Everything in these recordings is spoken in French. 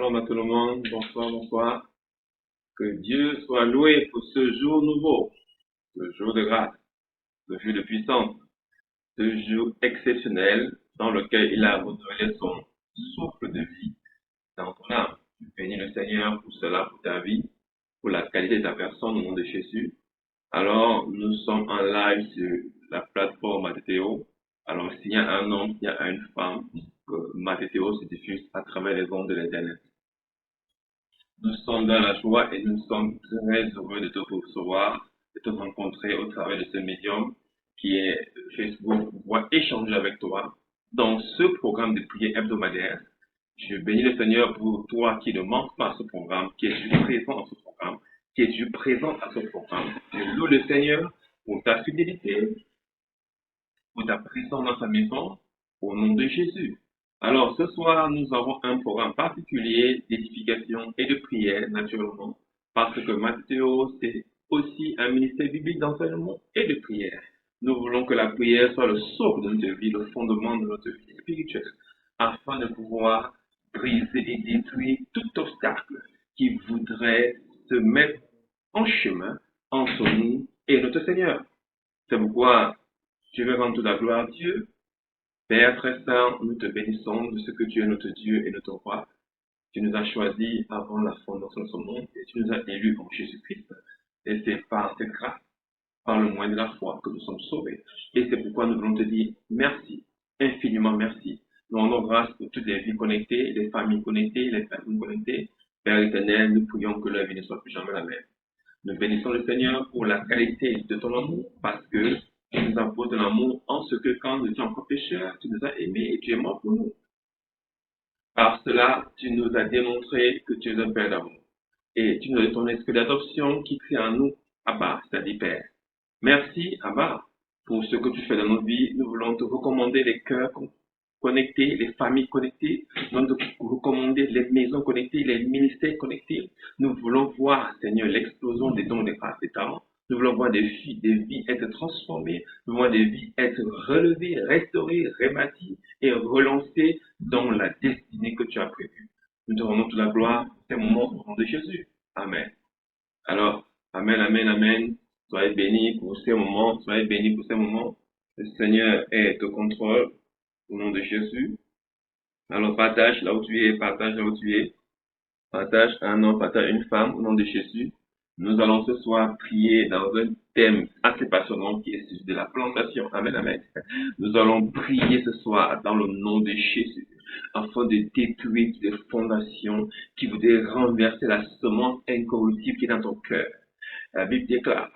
Shalom à tout le monde, bonsoir, bonsoir. Que Dieu soit loué pour ce jour nouveau, ce jour de grâce, ce jour de puissance, ce jour exceptionnel dans lequel il a renouvelé son souffle de vie dans ton âme. Je bénis le Seigneur pour cela, pour ta vie, pour la qualité de ta personne au nom de Jésus. Alors, nous sommes en live sur la plateforme Mathéo. Alors, s'il y a un homme, s'il y a une femme, Mathéo se diffuse à travers les ondes de l'Internet. Nous sommes dans la joie et nous sommes très heureux de te recevoir, de te rencontrer au travers de ce médium qui est Facebook pour pouvoir échanger avec toi dans ce programme de prière hebdomadaire. Je bénis le Seigneur pour toi qui ne manque pas à ce programme, qui es présent à ce programme, qui es présent à ce programme. Je loue le Seigneur pour ta fidélité, pour ta présence dans sa maison, au nom de Jésus. Alors, ce soir, nous avons un programme particulier d'édification et de prière, naturellement, parce que Mathéo, c'est aussi un ministère biblique d'enseignement et de prière. Nous voulons que la prière soit le socle de notre vie, le fondement de notre vie spirituelle, afin de pouvoir briser et détruire tout obstacle qui voudrait se mettre en chemin entre nous et notre Seigneur. C'est pourquoi je vais rendre toute la gloire à Dieu. Père très saint, nous te bénissons de ce que tu es notre Dieu et notre roi. Tu nous as choisis avant la fondation de son monde et tu nous as élus en Jésus-Christ. Et c'est par cette grâce, par le moyen de la foi, que nous sommes sauvés. Et c'est pourquoi nous voulons te dire merci, infiniment merci. Nous rendons grâce pour toutes les vies connectées, les familles connectées, les personnes connectées. Père éternel, nous prions que leur vie ne soit plus jamais la même. Nous bénissons le Seigneur pour la qualité de ton amour, parce que tu nous imposes de l'amour en ce que quand nous étions encore pécheurs, tu nous as aimés et tu es mort pour nous. Par cela, tu nous as démontré que tu es un Père d'amour. Et tu nous as donné ton esprit d'adoption qui crie en nous, Abba, c'est-à-dire Père. Merci, Abba, pour ce que tu fais dans nos vies. Nous voulons te recommander les cœurs connectés, les familles connectées. Nous voulons te recommander les maisons connectées, les ministères connectés. Nous voulons voir, Seigneur, l'explosion des dons, des grâces, des talents. Nous voulons voir des vies être transformées, nous voulons voir des vies être relevées, restaurées, rebâties et relancées dans la destinée que tu as prévue. Nous te rendons toute la gloire, ces moments au nom de Jésus. Amen. Alors, amen, amen, amen. Soyez bénis pour ces moments, soyez bénis pour ces moments. Le Seigneur est au contrôle au nom de Jésus. Alors, partage là où tu es, partage là où tu es. Partage un homme, partage une femme au nom de Jésus. Nous allons ce soir prier dans un thème assez passionnant qui est celui de la plantation. Amen, amen. Nous allons prier ce soir dans le nom de Jésus afin de détruire les fondations qui voudraient renverser la semence incorruptible qui est dans ton cœur. La Bible déclare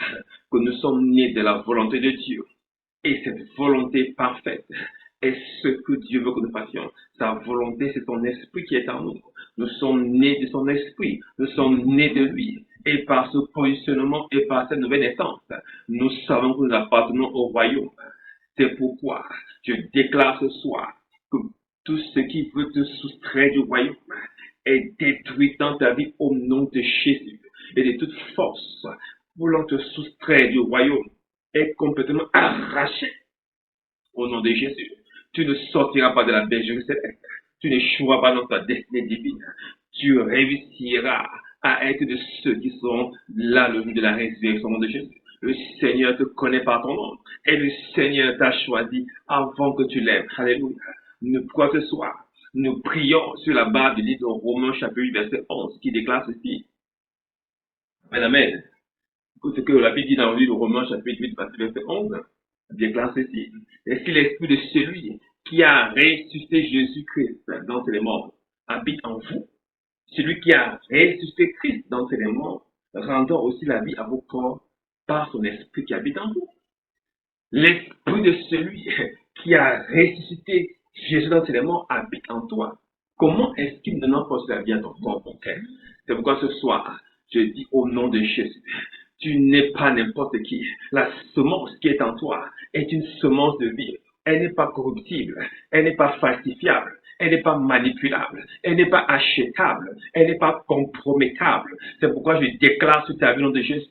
que nous sommes nés de la volonté de Dieu et cette volonté parfaite est ce que Dieu veut que nous fassions. Sa volonté, c'est son esprit qui est en nous. Nous sommes nés de son esprit. Nous sommes nés de lui. Et par ce positionnement et par cette nouvelle naissance, nous savons que nous appartenons au royaume. C'est pourquoi je déclare ce soir que tout ce qui veut te soustraire du royaume est détruit dans ta vie au nom de Jésus. Et de toute force, voulant te soustraire du royaume, est complètement arraché au nom de Jésus. Tu ne sortiras pas de la bergerie céleste. Tu n'échoueras pas dans ta destinée divine. Tu réussiras à être de ceux qui sont là le jour de la résurrection de Jésus. Le Seigneur te connaît par ton nom. Et le Seigneur t'a choisi avant que tu l'aimes. Alléluia. Quoi que ce soit, nous prions sur la base du livre de Romains chapitre 8, verset 11, qui déclare ceci. Amen, amen. Écoute ce que la Bible dit dans le livre de Romains chapitre 8, verset 11. Déclare ceci. Et si l'esprit de celui qui a ressuscité Jésus-Christ d'entre les morts habite en vous, celui qui a ressuscité Christ d'entre les morts rendant aussi la vie à vos corps par son esprit qui habite en vous. L'esprit de celui qui a ressuscité Jésus d'entre les morts habite en toi. Comment est-ce qu'il ne donne pas la vie à ton corps, mon frère? C'est pourquoi ce soir, je dis au nom de Jésus, tu n'es pas n'importe qui. La semence qui est en toi est une semence de vie. Elle n'est pas corruptible. Elle n'est pas falsifiable. elle n'est pas manipulable, elle n'est pas achetable, elle n'est pas compromettable. C'est pourquoi je déclare sur ta vie, au nom de Jésus,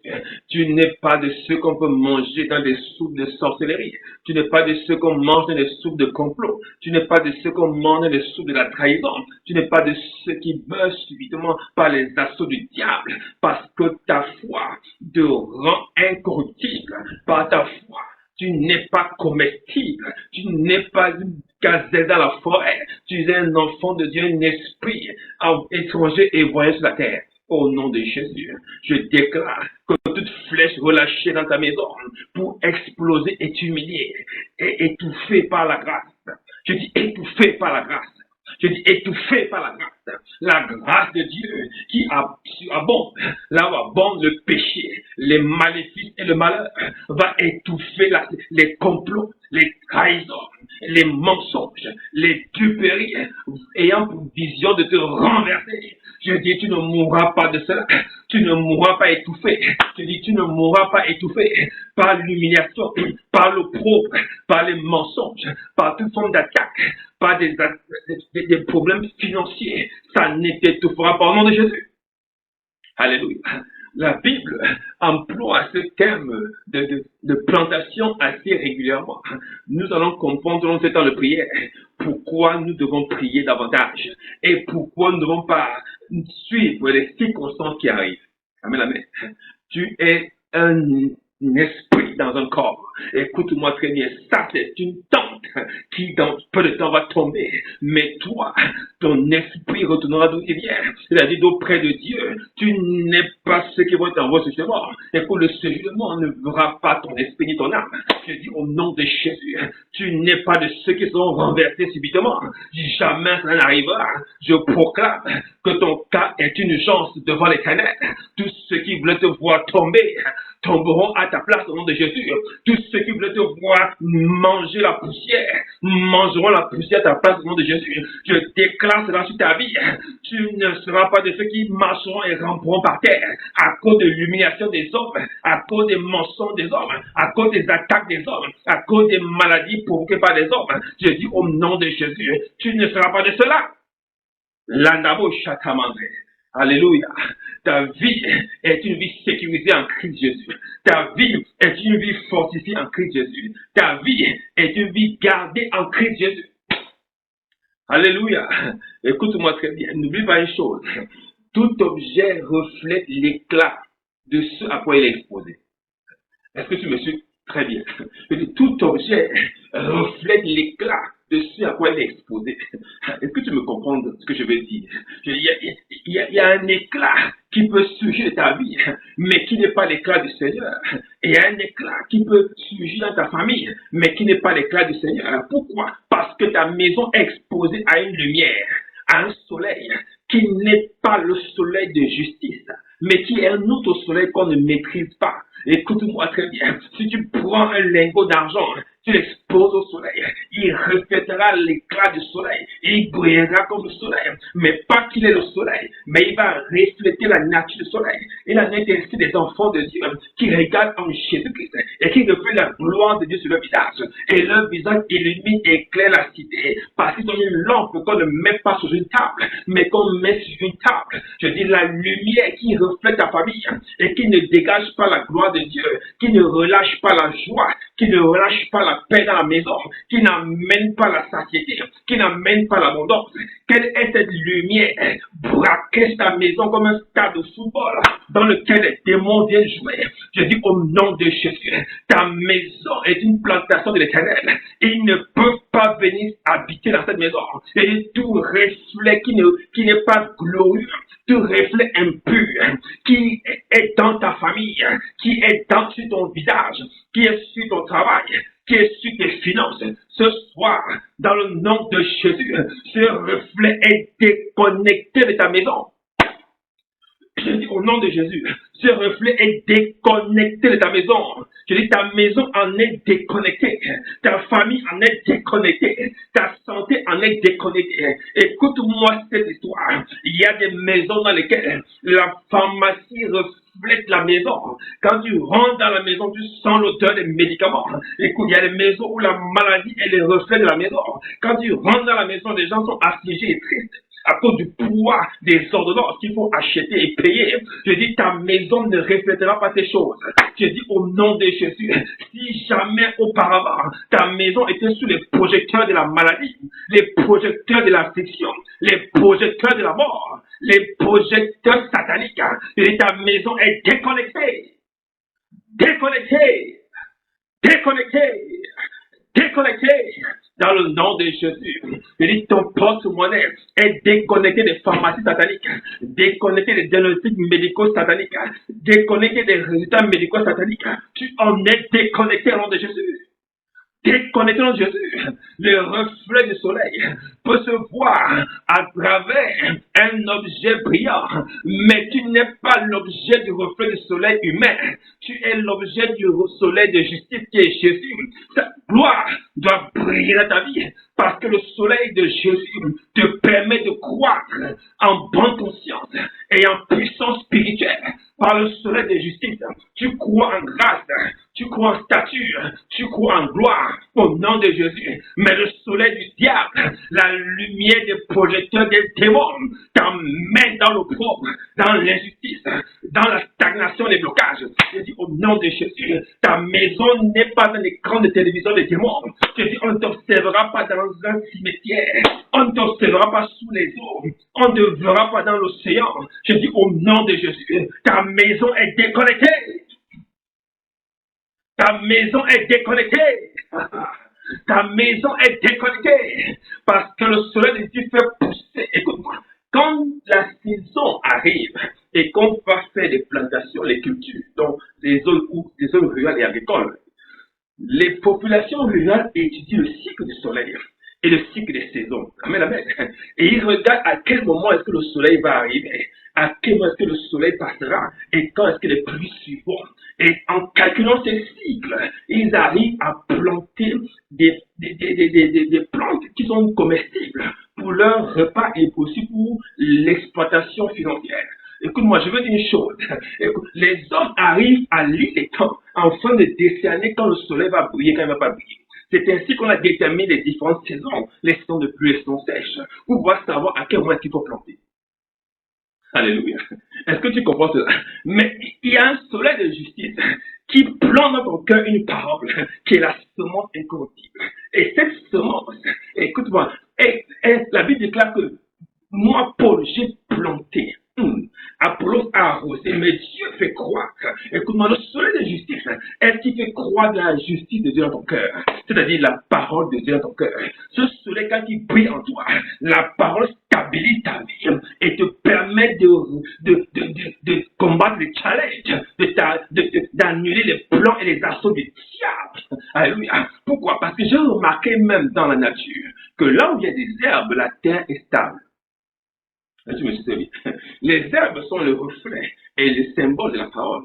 tu n'es pas de ceux qu'on peut manger dans des soupes de sorcellerie, tu n'es pas de ceux qu'on mange dans des soupes de complot, tu n'es pas de ceux qu'on mange dans des soupes de la trahison, tu n'es pas de ceux qui meurent subitement par les assauts du diable, parce que ta foi te rend incorruptible. Par ta foi, tu n'es pas comestible, tu n'es pas une gazelle dans la forêt, tu es un enfant de Dieu, un esprit étranger et voyant sur la terre. Au nom de Jésus, je déclare que toute flèche relâchée dans ta maison pour exploser et t'humilier et étouffée par la grâce. Je dis étouffée par la grâce. Je dis étouffé par la grâce. La grâce de Dieu qui abonde, là où abonde le péché, les maléfices et le malheur, va étouffer les complots, les trahisons, les mensonges, les duperies, ayant pour vision de te renverser. Je dis, tu ne mourras pas de cela. Tu ne mourras pas étouffé. Je dis, tu ne mourras pas étouffé par l'humiliation, par l'opprobre, par les mensonges, par toute forme d'attaque, par des problèmes financiers. Ça ne t'étouffera pas au nom de Jésus. Alléluia. La Bible emploie ce terme de plantation assez régulièrement. Nous allons comprendre dans ce temps de prière pourquoi nous devons prier davantage et pourquoi nous ne devons pas suivre les circonstances qui arrivent. Amen, amen. Tu es un esprit dans un corps. Écoute-moi très bien, ça c'est une tente qui dans peu de temps va tomber. Mais toi, ton esprit retournera d'où il vient. C'est-à-dire d'auprès de Dieu. Tu n'es pas ceux qui vont être en ce mort. Et pour le séjournement ne verra pas ton esprit ni ton âme. Je dis au nom de Jésus, tu n'es pas de ceux qui seront renversés subitement. Jamais ça n'arrivera. Je proclame que ton cas est une chance devant l'Éternel. Tous ceux qui veulent te voir tomber tomberont à ta place au nom de Jésus. Tous ceux qui veulent te voir manger la poussière mangeront la poussière à ta place au nom de Jésus. Je déclare cela sur ta vie. Tu ne seras pas de ceux qui marcheront et ramperont par terre à cause de l'humiliation des hommes, à cause des mensonges des hommes, à cause des attaques des hommes, à cause des maladies provoquées par les hommes. Je dis au nom de Jésus, tu ne seras pas de cela. Landabo Chatamandre. Alléluia. Ta vie est une vie sécurisée en Christ Jésus. Ta vie est une vie fortifiée en Christ Jésus. Ta vie est une vie gardée en Christ Jésus. Alléluia. Écoute-moi très bien. N'oublie pas une chose. Tout objet reflète l'éclat de ce à quoi il est exposé. Est-ce que tu me suis très bien? Tout objet reflète l'éclat de ce à quoi il est exposé. Est-ce que tu me comprends ce que je veux dire? Il y a un éclat qui peut surgir de ta vie, mais qui n'est pas l'éclat du Seigneur. Et il y a un éclat qui peut surgir dans ta famille, mais qui n'est pas l'éclat du Seigneur. Pourquoi? Parce que ta maison est exposée à une lumière, à un soleil qui n'est pas le soleil de justice, mais qui est un autre soleil qu'on ne maîtrise pas. Écoute-moi très bien. Si tu prends un lingot d'argent, tu l'exposes au soleil, il reflètera l'éclat du soleil, il brillera comme le soleil, mais pas qu'il est le soleil, mais il va refléter la nature du soleil. Il en est ainsi des enfants de Dieu qui regardent en Jésus-Christ et qui reflètent la gloire de Dieu sur leur visage. Et leur visage illumine et éclaire la cité, parce qu'ils ont une lampe qu'on ne met pas sur une table, mais qu'on met sur une table. Je dis la lumière qui reflète ta famille et qui ne dégage pas la gloire de Dieu, qui ne relâche pas la joie, qui ne relâche pas la paix dans la maison, qui n'amène pas la satiété, qui n'amène pas l'abondance. Quelle est cette lumière? Braquer ta maison comme un stade de football dans lequel les démons viennent jouer. Je dis au nom de Jésus, ta maison est une plantation de l'Éternel. Ils ne peuvent pas venir habiter dans cette maison. Et tout reflet qui n'est pas glorieux, tout reflet impur, qui est dans ta famille, qui est sur ton visage, qui est sur ton travail, qui est sur tes finances, ce soir, dans le nom de Jésus, ce reflet est déconnecté de ta maison. Je dis au nom de Jésus, ce reflet est déconnecté de ta maison. Je dis ta maison en est déconnectée, ta famille en est déconnectée, ta santé en est déconnectée. Écoute-moi cette histoire. Il y a des maisons dans lesquelles la pharmacie reflète la maison. Quand tu rentres dans la maison, tu sens l'odeur des médicaments. Écoute, il y a des maisons où la maladie est le reflet de la maison. Quand tu rentres dans la maison, les gens sont affligés et tristes à cause du poids des ordonnances qu'il faut acheter et payer. Je dis, ta maison ne reflètera pas ces choses. Je dis, au nom de Jésus, si jamais auparavant, ta maison était sous les projecteurs de la maladie, les projecteurs de l'affliction, les projecteurs de la mort, les projecteurs sataniques, je dis, ta maison est déconnectée. Déconnectée. Déconnectée. Déconnecté dans le nom de Jésus. Je dis, ton porte-monnaie est déconnecté des pharmacies sataniques, déconnecté des diagnostics médicaux sataniques, déconnecté des résultats médicaux sataniques. Tu en es déconnecté au nom de Jésus. Déconnecté au nom de Jésus. Le reflet du soleil peut se voir à travers un objet brillant, mais tu n'es pas l'objet du reflet du soleil humain. Tu es l'objet du soleil de justice qui est Jésus. Sa gloire doit briller dans ta vie parce que le soleil de Jésus te permet de croître en bonne conscience et en puissance spirituelle. Par le soleil de justice, tu crois en grâce, tu crois en stature, tu crois en gloire au nom de Jésus. Mais le soleil du diable, la lumière des projecteurs des démons, t'emmène dans l'opprobre, dans l'injustice, dans la stagnation des blocages. Je dis au nom de Jésus, ta maison n'est pas un écran de télévision des démons. Je dis, on ne t'observera pas dans un cimetière, on ne t'observera pas sous les eaux, on ne te verra pas dans l'océan. Je dis au nom de Jésus, ta maison est déconnectée. Ta maison est déconnectée. Ta maison est déconnectée. Parce que le soleil de Dieu fait pousser. Écoute-moi. Quand la saison arrive et qu'on va faire des plantations, les cultures, donc les zones rurales et agricoles, les populations rurales étudient le cycle du soleil et le cycle des saisons. Amen, amen. Et ils regardent à quel moment est-ce que le soleil va arriver, à quel moment est-ce que le soleil passera et quand est-ce que les pluies suivront. Et en calculant ces cycles, ils arrivent à planter des plantes qui sont comestibles pour leur repas et aussi pour l'exploitation financière. Écoute-moi, je veux dire une chose. Écoute, les hommes arrivent à lire les temps afin de décerner quand le soleil va briller, quand il ne va pas briller. C'est ainsi qu'on a déterminé les différentes saisons, les saisons de pluie et les saisons sèches, pour pouvoir savoir à quel moment il faut planter. Alléluia. Est-ce que tu comprends cela? Mais il y a un soleil de justice qui plante dans ton cœur une parole qui est la semence incorruptible. Et cette semence, écoute-moi, la Bible déclare que moi, Paul, j'ai planté. Apollos a arrosé, mais Dieu fait croître. Écoute-moi, le soleil de justice, est-ce qu'il fait croître la justice de Dieu dans ton cœur? C'est-à-dire la parole de Dieu dans ton cœur. Ce soleil, quand il brille en toi, la parole stabilise ta vie et te permet de combattre les challenges, d'annuler les plans et les assauts du diable. Alléluia. Pourquoi? Parce que j'ai remarqué même dans la nature que là où il y a des herbes, la terre est stable. Je me suis servi. Les herbes sont le reflet et le symbole de la parole,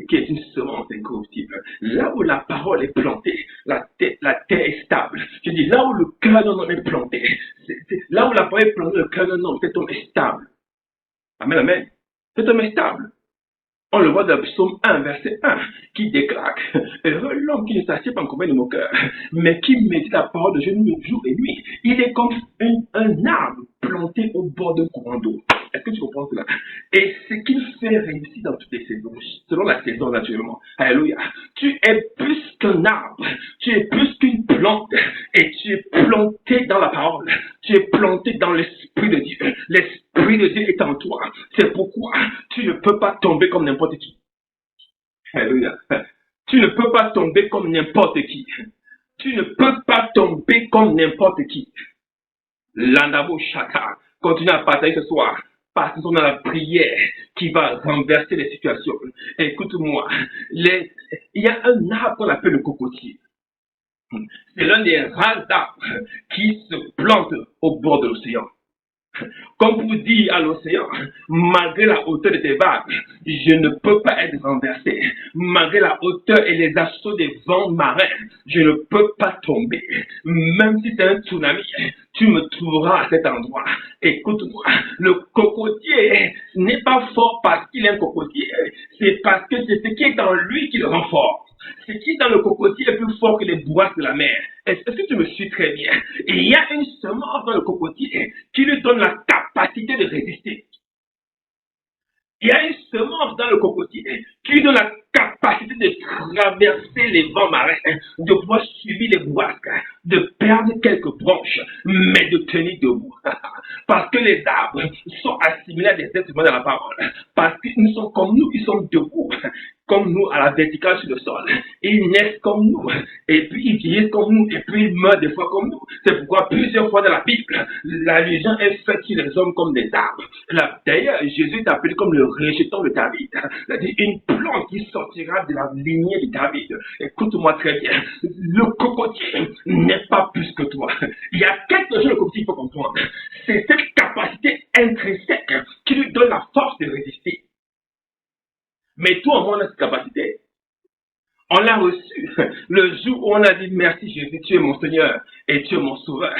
qui est une semence incorruptible. Là où la parole est plantée, la terre est stable. Je dis, là où le cœur d'un homme est planté, là où la parole est plantée, le cœur d'un homme, cet homme est stable. Amen, amen. Cet homme est stable. On le voit dans le psaume 1, verset 1, qui déclare « Heureux l'homme qui ne s'assied pas en compagnie de mon cœur, mais qui médite la parole de Dieu jour et nuit. Il est comme un arbre planté au bord d'un courant d'eau. » Est-ce que tu comprends cela? Et ce qu'il fait réussir dans toutes les saisons, selon la saison naturellement. Alléluia. Tu es plus qu'un arbre, tu es plus qu'une plante, et tu es planté dans la parole. Tu es planté dans l'Esprit de Dieu. L'Esprit de Dieu est en toi. C'est pourquoi tu ne peux pas tomber comme n'importe qui. Alléluia. Tu ne peux pas tomber comme n'importe qui. Tu ne peux pas tomber comme n'importe qui. L'Andabo Shaka. Continue à partager ce soir. Parce que c'est dans la prière qui va renverser les situations. Écoute-moi. Il y a un arbre qu'on appelle le cocotier. C'est l'un des rares arbres qui se plante au bord de l'océan. Comme pour dire à l'océan, malgré la hauteur de tes vagues, je ne peux pas être renversé. Malgré la hauteur et les assauts des vents marins, je ne peux pas tomber. Même si c'est un tsunami, tu me trouveras à cet endroit. Écoute-moi, le cocotier n'est pas fort parce qu'il est un cocotier, c'est parce que c'est ce qui est en lui qui le rend fort. Ce qui est dans le cocotier est plus fort que les bourrasques de la mer. Est-ce que tu me suis très bien? Et il y a une semence dans le cocotier qui lui donne la capacité de résister. Il y a une semence dans le cocotier qui lui donne la capacité de traverser les vents marins, de pouvoir subir les bourrasques, de perdre quelques branches, mais de tenir debout. Parce que les arbres sont assimilés à des êtres humains dans la parole. Parce qu'ils sont comme nous, ils sont debout, comme nous à la verticale sur le sol. Ils naissent comme nous, et puis ils vieillissent comme nous, et puis ils meurent des fois comme nous. C'est pourquoi plusieurs fois dans la Bible, l'allusion est faite sur les hommes comme des arbres. D'ailleurs, Jésus est appelé comme le rejeton de David. C'est-à-dire une plante qui sortira de la lignée de David. Écoute-moi très bien. Le cocotier n'est pas plus que toi. Il y a quelque chose que le cocotier faut comprendre. C'est cette capacité intrinsèque qui lui donne la force de résister. Mais toi, on a cette capacité. On l'a reçu le jour où on a dit merci Jésus, tu es mon Seigneur et tu es mon Sauveur.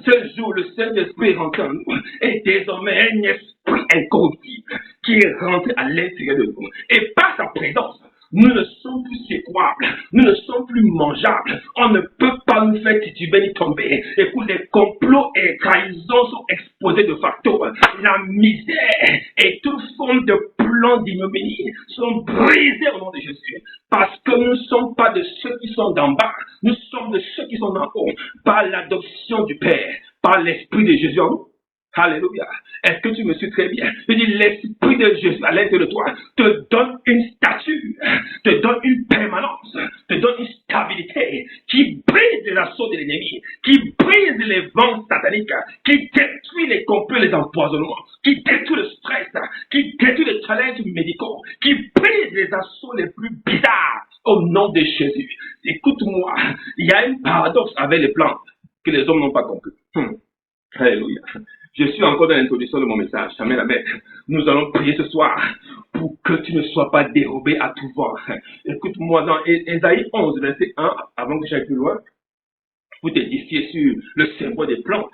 Ce jour, le Saint-Esprit est rentré en nous et désormais un esprit incorruptible qui est rentré à l'intérieur de nous. Et par sa présence, nous ne sommes plus séquables, nous ne sommes plus mangeables. On ne peut pas nous faire tituber ni tomber. Écoute, les complots et trahisons sont exposés de facto. La misère et toute forme de plan d'ignominie sont brisés au nom de Jésus. Parce que nous ne sommes pas de ceux qui sont d'en bas, nous sommes de ceux qui sont d'en haut, par l'adoption du Père, par l'Esprit de Jésus en nous. Alléluia. Est-ce que tu me suis très bien? Je dis, l'Esprit de Jésus à l'intérieur de toi te donne une stature, te donne une permanence, te donne une stabilité qui brise les assauts de l'ennemi, qui brise les vents sataniques, qui détruit les complots et les empoisonnements, qui détruit le stress, qui détruit les challenges médicaux, qui brise les assauts les plus bizarres au nom de Jésus. Écoute-moi, il y a un paradoxe avec les plantes que les hommes n'ont pas compris. Alléluia. Je suis encore dans l'introduction de mon message. Amen, amen. Nous allons prier ce soir pour que tu ne sois pas dérobé à tout vent. Écoute-moi dans Ésaïe 11, verset 1, avant que j'aille plus loin, pour t'édifier sur le symbole des plantes.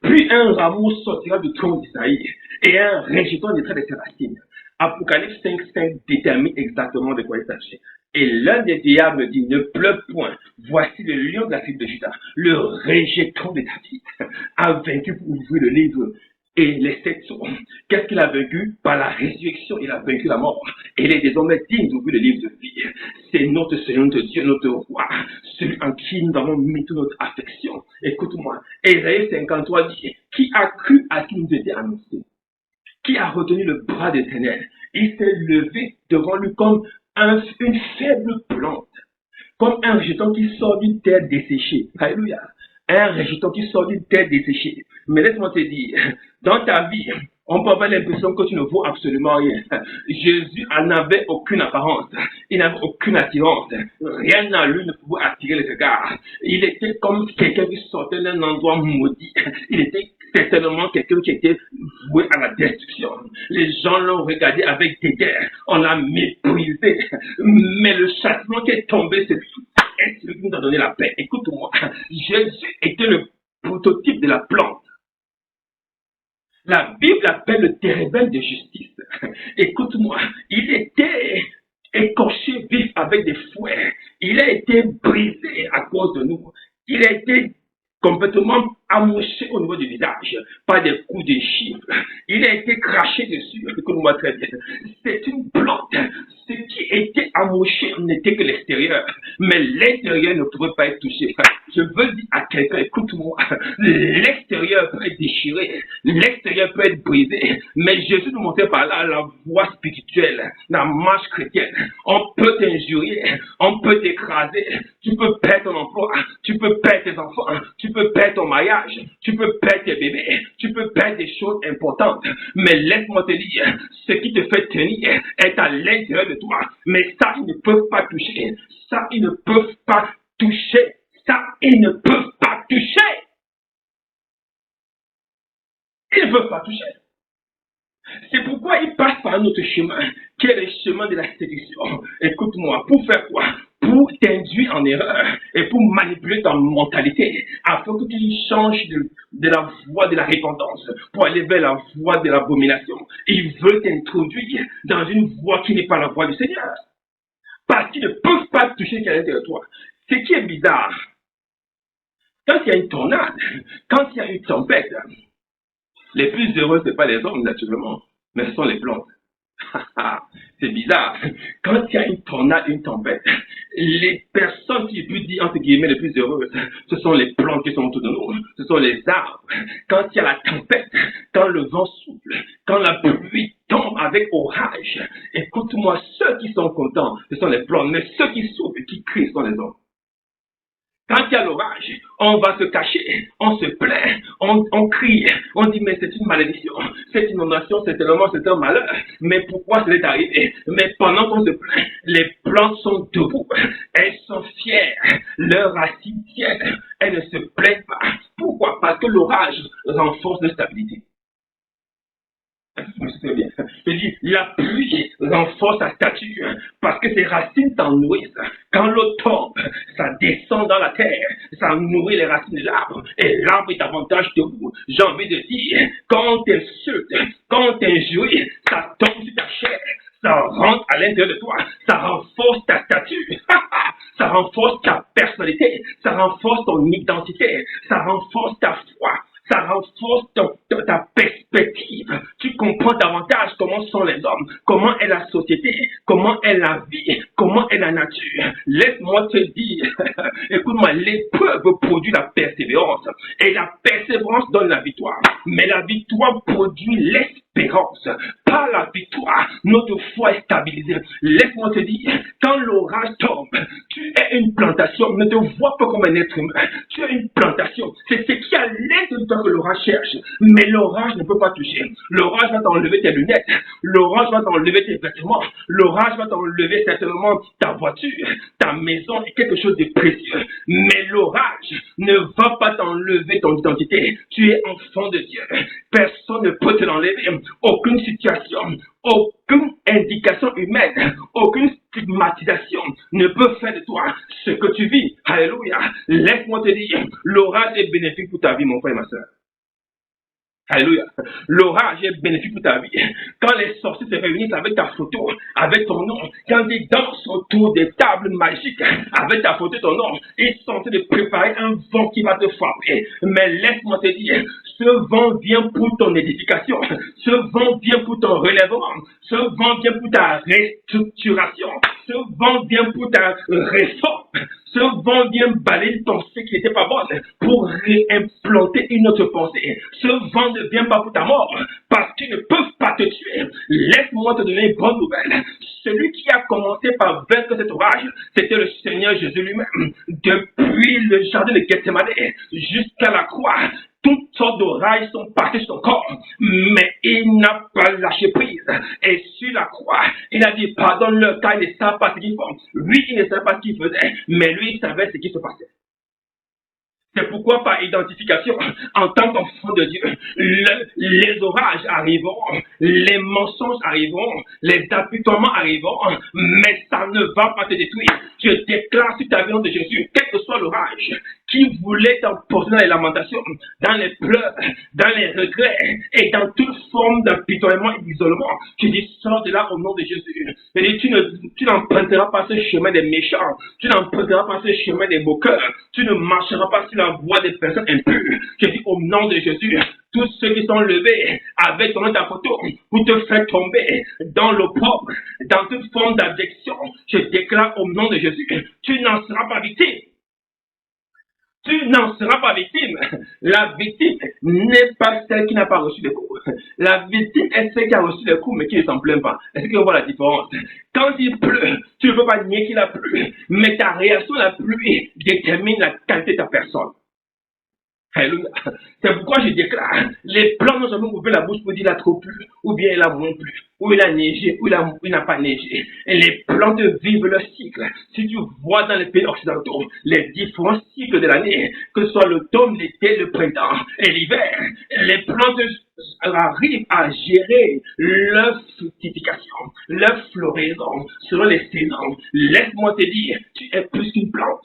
Puis un rameau sortira du tronc d'Isaïe et un rejeton naîtra de ses racines. Apocalypse 5 détermine exactement de quoi il s'agit. Et l'un des diables dit, ne pleure point. Voici le lion de la tribu de Juda, le rejeton de David, a vaincu pour ouvrir le livre et les 7 sceaux. Qu'est-ce qu'il a vaincu? Par la résurrection, il a vaincu la mort. Et il est désormais digne d'ouvrir le livre de vie. C'est notre Seigneur, notre Dieu, notre roi, celui en qui nous avons mis toute notre affection. Écoute-moi, Ésaïe 53 dit, qui a cru à ce qui nous était annoncé? Qui a retenu le bras d'Éternel? Il s'est levé devant lui comme une faible plante, comme un rejeton qui sort d'une terre desséchée. Alléluia. Un rejeton qui sort d'une terre desséchée. Mais laisse-moi te dire, dans ta vie, on peut avoir l'impression que tu ne vaux absolument rien. Jésus n'avait aucune apparence. Il n'avait aucune attirance. Rien à lui ne pouvait attirer le regard. Il était comme quelqu'un qui sortait d'un endroit maudit. Il était certainement quelqu'un qui était voué à la destruction. Les gens l'ont regardé avec dédain. On l'a méprisé. Mais le châtiment qui est tombé, c'est celui qui nous a donné la paix. Écoute-moi. Jésus était le prototype de la plante. La Bible appelle le térébinthe de justice. Écoute-moi, il était écorché vif avec des fouets. Il a été brisé à cause de nous. Il a été complètement amoché au niveau du visage par des coups de gifle. Il a été craché dessus. Écoute-moi très bien. C'est une plante. Ce qui était amoché n'était que l'extérieur. Mais l'intérieur ne pouvait pas être touché. Je veux dire à quelqu'un, écoute-moi, l'extérieur peut être déchiré, l'extérieur peut être brisé, mais Jésus nous montrait par là la voie spirituelle, la marche chrétienne. On peut t'injurier, on peut t'écraser, tu peux perdre ton emploi, tu peux perdre tes enfants, tu peux perdre ton mariage, tu peux perdre tes bébés, tu peux perdre des choses importantes, mais laisse-moi te dire, ce qui te fait tenir est à l'intérieur de toi, mais ça, ils ne peuvent pas toucher, ça, ils ne peuvent pas toucher. Ça, ils ne peuvent pas toucher. Ils ne peuvent pas toucher. C'est pourquoi ils passent par un autre chemin, qui est le chemin de la séduction. Écoute-moi, pour faire quoi? Pour pour t'induire en erreur et pour manipuler ta mentalité afin que tu changes de la voie de la repentance pour aller vers la voie de l'abomination. Ils veulent t'introduire dans une voie qui n'est pas la voie du Seigneur. Parce qu'ils ne peuvent pas toucher ce qui est à l'intérieur de toi. Ce qui est bizarre, quand il y a une tornade, quand il y a une tempête, les plus heureux, ce n'est pas les hommes naturellement, mais ce sont les plantes. C'est bizarre. Quand il y a une tornade, une tempête, les personnes qui peuvent dire entre guillemets les plus heureuses, ce sont les plantes qui sont autour de nous, ce sont les arbres. Quand il y a la tempête, quand le vent souffle, quand la pluie tombe avec orage, écoute-moi, ceux qui sont contents, ce sont les plantes, mais ceux qui souffrent et qui crient, ce sont les hommes. Quand il y a l'orage, on va se cacher, on se plaint, on crie, on dit mais c'est une malédiction, cette inondation c'est un malheur, mais pourquoi ça est arrivé? Mais pendant qu'on se plaint, les plantes sont debout, elles sont fières, leurs racines tiennent, elles ne se plaignent pas. Pourquoi? Parce que l'orage renforce leur stabilité. Je dis, la pluie renforce sa stature parce que ses racines t'en nourrissent. Quand l'eau tombe, ça descend dans la terre, ça nourrit les racines de l'arbre et l'arbre est davantage debout. J'ai envie de dire, quand on t'insulte, quand on t'injurie, ça tombe sur ta chair, ça rentre à l'intérieur de toi, ça renforce ta stature, ça renforce ta personnalité, ça renforce ton identité, ça renforce ta foi. Ça renforce ta perspective. Tu comprends davantage comment sont les hommes, comment est la société, comment est la vie, comment est la nature. Laisse-moi te dire, écoute-moi, l'épreuve produit la persévérance et la persévérance donne la victoire. Mais la victoire produit l'espérance, pas la victoire. Notre foi est stabilisée. Laisse-moi te dire, quand l'orage tombe, tu es une plantation. Ne te vois pas comme un être humain. Tu es une plantation. C'est ce qui a l'aide de toi que l'orage cherche. Mais l'orage ne peut pas toucher. L'orage va t'enlever tes lunettes. L'orage va t'enlever tes vêtements. L'orage va t'enlever certainement ta voiture, ta maison et quelque chose de précieux. Mais l'orage ne va pas t'enlever ton identité. Tu es enfant de Dieu. Personne ne peut te l'enlever. Aucune situation, aucune indication humaine, aucune stigmatisation ne peut faire de toi ce que tu vis. Alléluia. Laisse-moi te dire, l'orage est bénéfique pour ta vie, mon frère et ma soeur. Alléluia. L'orage est bénéfique pour ta vie. Quand les sorciers se réunissent avec ta photo, avec ton nom, quand ils dansent autour des tables magiques, avec ta photo et ton nom, ils sont en train de préparer un vent qui va te frapper. Mais laisse-moi te dire, ce vent vient pour ton édification. Ce vent vient pour ton relèvement. Ce vent vient pour ta restructuration. Ce vent vient pour ta réforme. Ce vent vient balayer une pensée qui n'était pas bonne pour réimplanter une autre pensée. Ce vent ne vient pas pour ta mort parce qu'ils ne peuvent pas te tuer. Laisse-moi te donner une bonne nouvelle. Celui qui a commencé par vaincre cet orage, c'était le Seigneur Jésus lui-même. Depuis le jardin de Gethsemane jusqu'à la croix, toutes sortes d'orages sont passés sur son corps, mais il n'a pas lâché prise. Et sur la croix, il a dit, pardonne-leur car ils ne savent pas ce qu'ils font. Lui, il ne savait pas ce qu'il faisait, mais lui, il savait ce qui se passait. C'est pourquoi par identification, en tant qu'enfant de Dieu, les orages arriveront, les mensonges arriveront, les apitoiements arriveront, mais ça ne va pas te détruire. Je déclare sur ta vie de Jésus, quel que soit l'orage, qui voulait t'emporter dans les lamentations, dans les pleurs, dans les regrets et dans toute forme d'apitoiement et d'isolement, tu dis, sors de là au nom de Jésus. Et tu n'emprunteras pas ce chemin des méchants, tu n'emprunteras pas ce chemin des moqueurs, tu ne marcheras pas sur la voie des personnes impures. Je dis au nom de Jésus, tous ceux qui sont levés avec ton nom ta photo pour te faire tomber dans l'opprobre, dans toute forme d'abjection, je déclare au nom de Jésus, tu n'en seras pas victime. Tu n'en seras pas victime. La victime n'est pas celle qui n'a pas reçu le coup. La victime est celle qui a reçu le coup mais qui ne s'en plaint pas. Est-ce que vous voyez la différence? Quand il pleut, tu ne peux pas nier qu'il a plu, mais ta réaction à la pluie détermine la qualité de ta personne. Alléluia. C'est pourquoi je déclare, les plans n'ont jamais ouvert la bouche pour dire il a trop plu, ou bien il a moins plu, ou il a neigé, ou il n'a pas neigé. Et les plantes vivent leur cycle. Si tu vois dans les pays occidentaux les différents cycles de l'année, que ce soit l'automne, l'été, le printemps et l'hiver, les plantes arrivent à gérer leur fructification, leur floraison selon les saisons, laisse-moi te dire, tu es plus qu'une plante.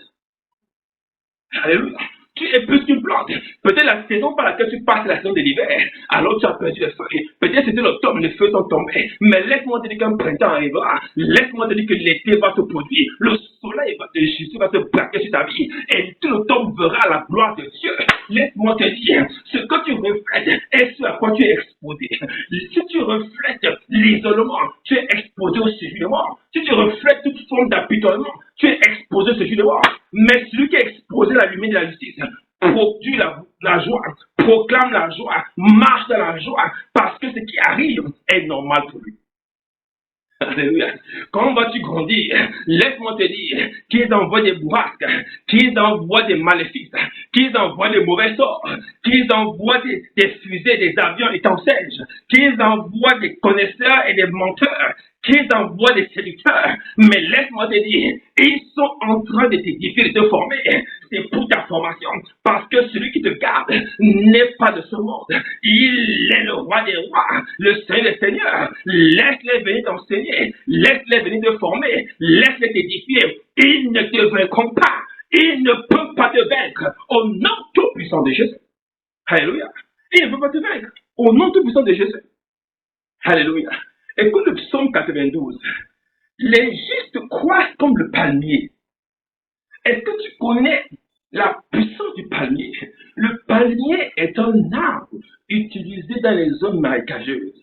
Alléluia. Tu es plus qu'une plante. Peut-être la saison par laquelle tu passes, la saison de l'hiver, alors tu as perdu les feuilles. Peut-être c'était l'automne, les feuilles sont tombées. Mais laisse-moi te dire qu'un printemps arrivera. Laisse-moi te dire que l'été va se produire. Le soleil va te juger, va se braquer sur ta vie. Et tout l'automne verra la gloire de Dieu. Laisse-moi te dire, ce que tu reflètes est ce à quoi tu es exposé. Si tu reflètes l'isolement, tu es exposé au séjour de mort. Si tu reflètes toute forme d'apitoiement, tu es exposé au séjour de mort. Mais celui qui est exposé à la lumière de la justice produit la joie, proclame la joie, marche dans la joie, parce que ce qui arrive est normal pour lui. Alléluia. Comment vas-tu grandir? Laisse-moi te dire qu'ils envoient des bourrasques, qu'ils envoient des maléfices, qu'ils envoient des mauvais sorts, qu'ils envoient des fusées, des avions étincelles, qu'ils envoient des connaisseurs et des menteurs, qu'ils envoient des séducteurs. Mais laisse-moi te dire, ils sont en train de t'édifier, de te former. C'est pour ta formation. Parce que celui qui te garde n'est pas de ce monde. Il est le roi des rois, le Seigneur des seigneurs. Laisse-les venir t'enseigner. Laisse-les venir te former. Laisse-les t'édifier. Ils ne te vaincront pas. Ils ne peuvent pas te vaincre. Au nom tout puissant de Jésus. Alléluia. Ils ne peuvent pas te vaincre. Au nom tout puissant de Jésus. Alléluia. Écoute le psaume 92. Les justes croissent comme le palmier. Est-ce que tu connais la puissance du palmier? Le palmier est un arbre utilisé dans les zones marécageuses.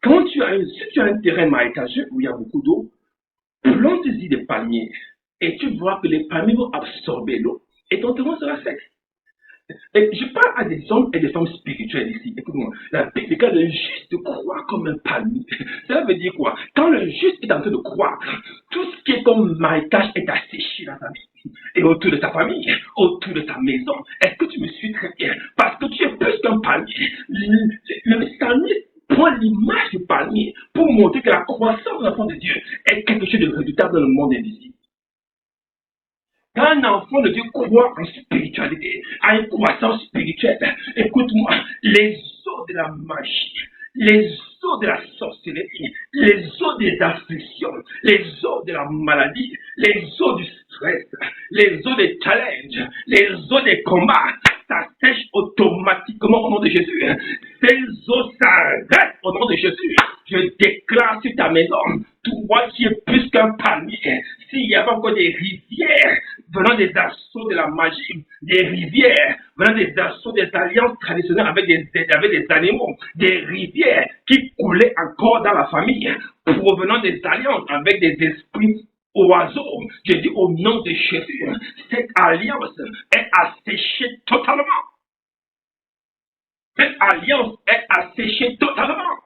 Si tu as un terrain marécageux où il y a beaucoup d'eau, plante-y des palmiers et tu vois que les palmiers vont absorber l'eau et ton terrain sera sec. Et je parle à des hommes et des femmes spirituels ici. Écoute-moi, la Bible dit que le juste croit comme un palmier. Cela veut dire quoi? Quand le juste est en train de croître, tout ce qui est comme marécage est asséché dans ta vie. Et autour de ta famille, autour de ta maison. Est-ce que tu me suis très bien? Parce que tu es plus qu'un palmier. Le palmier prend l'image du palmier pour montrer que la croissance de l'enfant de Dieu est quelque chose de redoutable dans le monde invisible. Quand un enfant de Dieu croit en spiritualité, à une croissance spirituelle, écoute-moi, les eaux de la magie, les eaux de la sorcellerie, les eaux des afflictions, les eaux de la maladie, les eaux du stress, les eaux des challenges, les eaux des combats, ça sèche automatiquement au nom de Jésus. Ces eaux s'arrêtent au nom de Jésus. Je déclare sur ta maison, toi qui es plus qu'un palmier, s'il y avait encore des rivières venant des assauts de la magie, des rivières venant des assauts des alliances traditionnelles avec des animaux, des rivières qui coulaient encore dans la famille, provenant des alliances avec des esprits oiseaux, je dis au nom de Jésus, cette alliance est asséchée totalement. Cette alliance est asséchée totalement.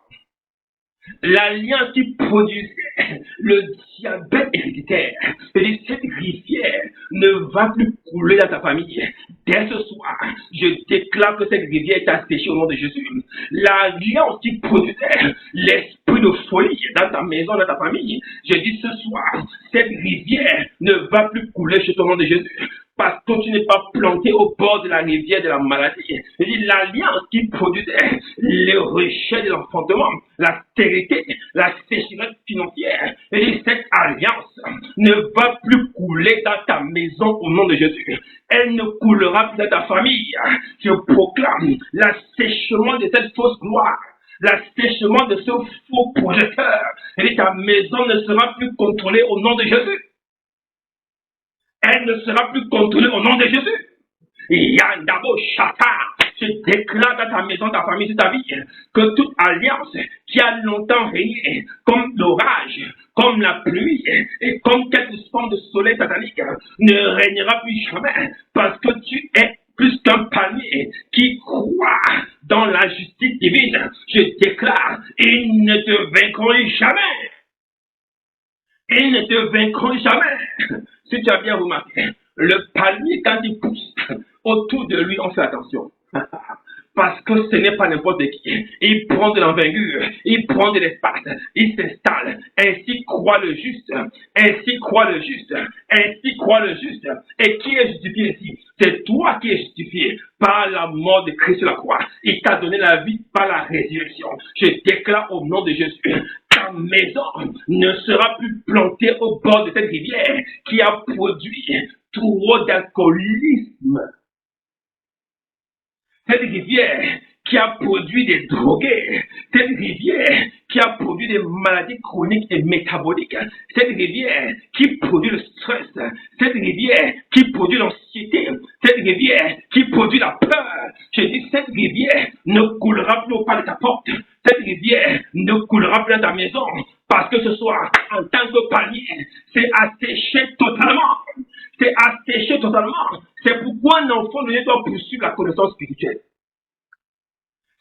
L'alliance qui produisait le diabète héréditaire, et cette rivière ne va plus couler dans ta famille. Dès ce soir, je déclare que cette rivière est asséchée au nom de Jésus. L'alliance qui produisait l'esprit de folie dans ta maison, dans ta famille, je dis ce soir, cette rivière ne va plus couler chez toi au nom de Jésus. Parce que tu n'es pas planté au bord de la rivière de la maladie. Je dis l'alliance qui produisait le rejet de l'enfantement, la stérilité, la sécheresse financière. Je dis cette alliance ne va plus couler dans ta maison au nom de Jésus. Elle ne coulera plus dans ta famille. Je proclame l'assèchement de cette fausse gloire. L'assèchement de ce faux projecteur. Et ta maison ne sera plus contrôlée au nom de Jésus. Elle ne sera plus contrôlée au nom de Jésus. Yandabo Chata, je déclare dans ta maison, ta famille, ta vie, que toute alliance qui a longtemps régné, comme l'orage, comme la pluie, et comme quelque forme de soleil satanique, ne régnera plus jamais, parce que tu es plus qu'un palmier qui croit dans la justice divine. Je déclare, ils ne te vaincront jamais. Ils ne te vaincront jamais. Si tu as bien remarqué, le palmier, quand il pousse, autour de lui, on fait attention. parce que ce n'est pas n'importe qui. Il prend de l'envergure, il prend de l'espace, il s'installe. Ainsi croit le juste, ainsi croit le juste, ainsi croit le juste. Et qui est justifié ici? C'est toi qui es justifié par la mort de Christ sur la croix. Il t'a donné la vie par la résurrection. Je déclare au nom de Jésus, ta maison ne sera plus plantée au bord de cette rivière qui a produit trop d'alcoolisme. Cette rivière qui a produit des drogués, cette rivière qui a produit des maladies chroniques et métaboliques, cette rivière qui produit le stress, cette rivière qui produit l'anxiété, cette rivière qui produit la peur. Je dis, cette rivière ne coulera plus au pas de ta porte, cette rivière ne coulera plus dans ta maison, parce que ce soir, en tant que panier, c'est asséché totalement. C'est asséché totalement. C'est pourquoi un enfant ne doit poursuivre la connaissance spirituelle.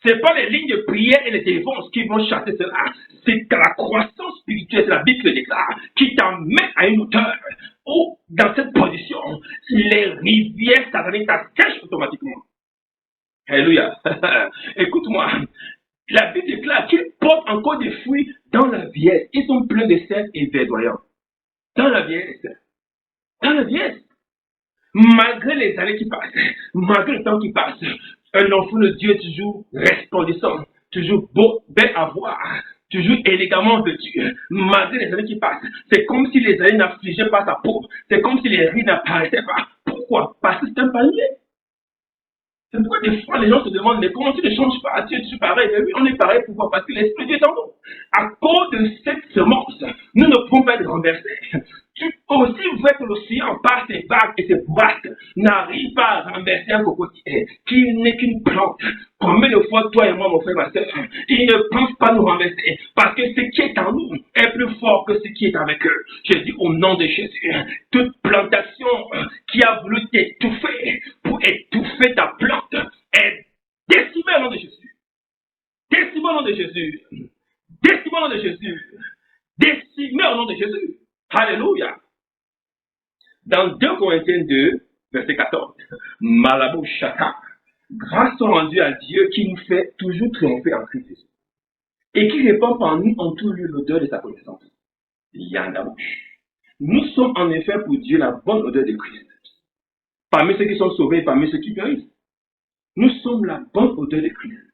Ce n'est pas les lignes de prière et les téléphones qui vont chasser cela. C'est la croissance spirituelle, la Bible le déclare, qui t'amène à une hauteur où, dans cette position, les rivières sataniques t'assèchent automatiquement. Alléluia. Écoute-moi. La Bible déclare qu'ils portent encore des fruits dans la vieillesse. Ils sont pleins de sel et verdoyants. Dans la vieillesse. Dans la vieillesse. Malgré les années qui passent, malgré le temps qui passe, un enfant de Dieu est toujours resplendissant, toujours beau, bel à voir, toujours élégamment vêtu, malgré les années qui passent. C'est comme si les années n'affligeaient pas sa peau, c'est comme si les rides n'apparaissaient pas. Pourquoi? Parce que c'est un panier. C'est pourquoi des fois les gens se demandent, mais comment tu ne changes pas? Tu es pareil. Mais oui, on est pareil. Pourquoi? Parce que l'Esprit de Dieu est en nous. À cause de cette semence, nous ne pouvons pas être renversés. Tu aussi vois que l'océan par ses vagues et ses boîtes n'arrive pas à renverser un cocotier qui n'est qu'une plante. Combien de fois toi et moi, mon frère, ma soeur, ils ne pensent pas nous renverser parce que ce qui est en nous est plus fort que ce qui est avec eux. Je dis au nom de Jésus, toute plantation qui a voulu t'étouffer pour étouffer ta plante est décimée au nom de Jésus. Décimée au nom de Jésus. Décimée au nom de Jésus. Décimée au nom de Jésus. Alléluia. Dans 2 Corinthiens 2, verset 14, Malabou Shaka, grâce soit rendue à Dieu qui nous fait toujours triompher en Christ Jésus et qui répand par nous en tout lieu l'odeur de sa connaissance. Yandabouche. Nous sommes en effet pour Dieu la bonne odeur de Christ. Parmi ceux qui sont sauvés et parmi ceux qui périssent, nous sommes la bonne odeur de Christ.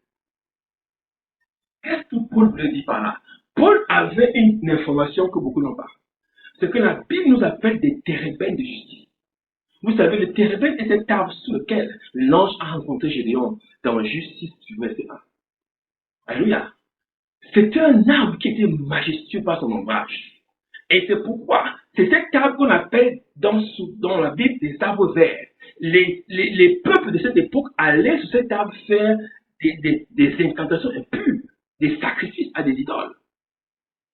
Qu'est-ce que Paul veut dire par là? Paul avait une information que beaucoup n'ont pas. C'est que la Bible nous appelle des térébènes de justice. Vous savez, le térébène est cet arbre sous lequel l'ange a rencontré Gédéon dans Justice du verset 1. Alléluia. C'était un arbre qui était majestueux par son ombrage. Et c'est pourquoi c'est cet arbre qu'on appelle dans la Bible des arbres verts. Les peuples de cette époque allaient sur cet arbre faire des incantations impures, des sacrifices à des idoles.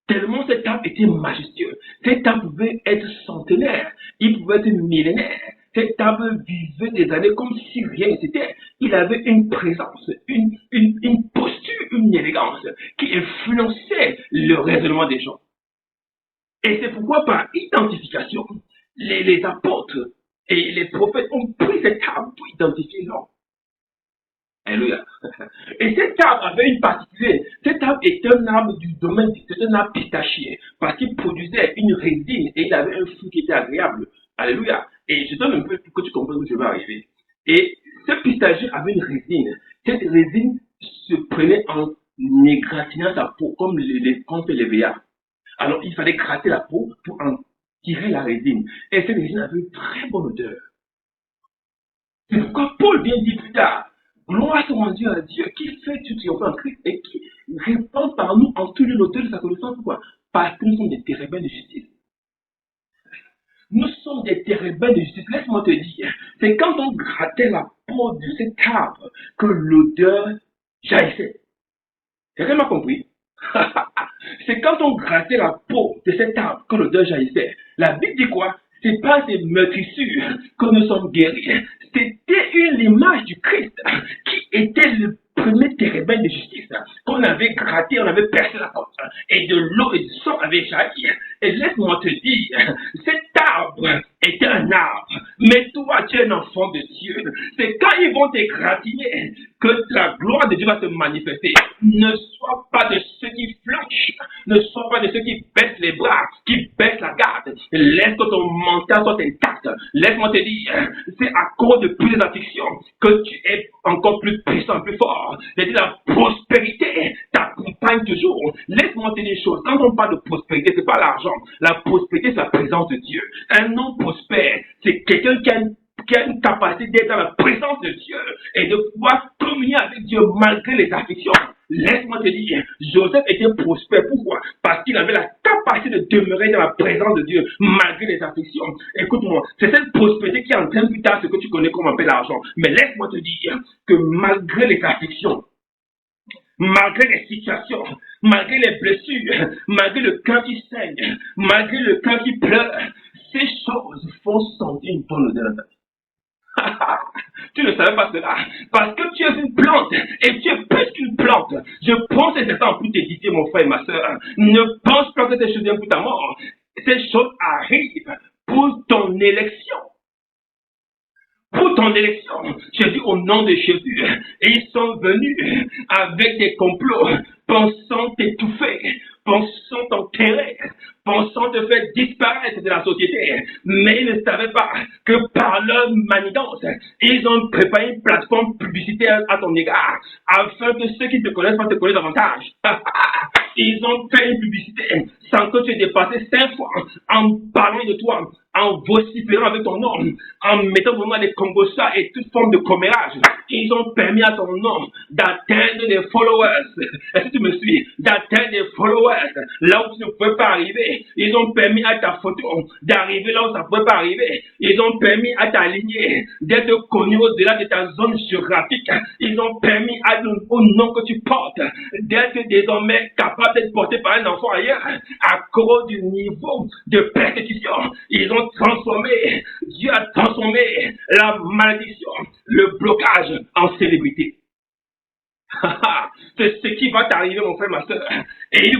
Tellement cet arbre était majestueux. Cet arbre pouvait être centenaire, il pouvait être millénaire. Cet arbre vivait des années comme si rien n'était. Il avait une présence, une posture, une élégance qui influençait le raisonnement des gens. Et c'est pourquoi par identification, les apôtres et les prophètes ont pris cet arbre pour identifier l'homme. Alléluia. Et cet arbre avait une particularité. Cet arbre était un arbre du domaine, c'était un arbre pistachier, parce qu'il produisait une résine et il avait un fruit qui était agréable. Alléluia. Et je donne un peu pour que tu comprennes où je vais arriver. Et ce pistachier avait une résine. Cette résine se prenait en égratignant sa peau, comme quand les veillards. Alors il fallait gratter la peau pour en tirer la résine. Et cette résine avait une très bonne odeur. C'est pourquoi Paul vient dire plus tard, gloire soit rendue à Dieu qui fait tout triompher en Christ et qui répand par nous en tout lieu l'auteur de sa connaissance. Pourquoi? Parce que nous sommes des térébènes de justice. Nous sommes des térébènes de justice. Laisse-moi te dire, c'est quand on grattait la peau de cet arbre que l'odeur jaillissait. Quelqu'un m'a compris? C'est quand on grattait la peau de cet arbre que l'odeur jaillissait. La Bible dit quoi? C'est pas des meurtrissures que nous sommes guéris. C'était une image du Christ qui était le premier térébène de justice qu'on avait gratté, on avait percé la porte et de l'eau et du sang avaient jailli. Et laisse-moi te dire, cet arbre est un arbre, mais toi, tu es un enfant de Dieu. C'est quand ils vont t'égratigner que la gloire de Dieu va se manifester. Ne sois pas de ceux qui flanchent, ne sois pas de ceux qui baissent les bras, qui baissent la garde. Laisse que ton mental soit intact. Laisse-moi te dire, c'est à cause de plus d'afflictions que tu es encore plus puissant, plus fort. C'est-à-dire la prospérité t'accompagne toujours. Laisse-moi te dire une chose. Quand on parle de prospérité, c'est pas l'argent. La prospérité, c'est la présence de Dieu. Un homme prospère, c'est quelqu'un qui a une capacité d'être dans la présence de Dieu et de pouvoir communier avec Dieu malgré les afflictions. Laisse-moi te dire, Joseph était prospère. Pourquoi? Parce qu'il avait la capacité de demeurer dans la présence de Dieu malgré les afflictions. Écoute-moi, c'est cette prospérité qui entraîne plus tard ce que tu connais comme appelle l'argent. Mais laisse-moi te dire que malgré les afflictions, malgré les situations, malgré les blessures, malgré le cœur qui saigne, malgré le cœur qui pleure, ces choses font sentir une bonne odeur dans ta vie. Tu ne savais pas cela. Parce que tu es une plante et tu es plus qu'une plante. Je pense que c'est ça pour t'édifier, mon frère et ma soeur. Ne pense pas que ces choses viennent pour ta mort. Ces choses arrivent pour ton élection. Pour ton élection, je dis au nom de Jésus, et ils sont venus avec des complots, pensant t'étouffer, pensant t'enterrer, pensant te faire disparaître de la société. Mais ils ne savaient pas que par leur manigance, ils ont préparé une plateforme publicitaire à ton égard, afin que ceux qui te connaissent pas te connaissent davantage. Ils ont fait une publicité sans que tu aies dépassé 5 fois en parlant de toi, en vociférant avec ton nom, en mettant vraiment des combosas et toute forme de commérage. Ils ont permis à ton nom d'atteindre des followers. Est-ce que tu me suis? D'atteindre des followers là où tu ne pouvais pas arriver. Ils ont permis à ta photo d'arriver là où ça ne pouvait pas arriver. Ils ont permis à ta lignée d'être connue au-delà de ta zone géographique. Ils ont permis au nom que tu portes d'être désormais capable d'être porté par un enfant ailleurs à cause du niveau de persécution. Ils ont transformé, Dieu a transformé la malédiction, le blocage en célébrité. C'est ce qui va t'arriver, mon frère, ma soeur. Et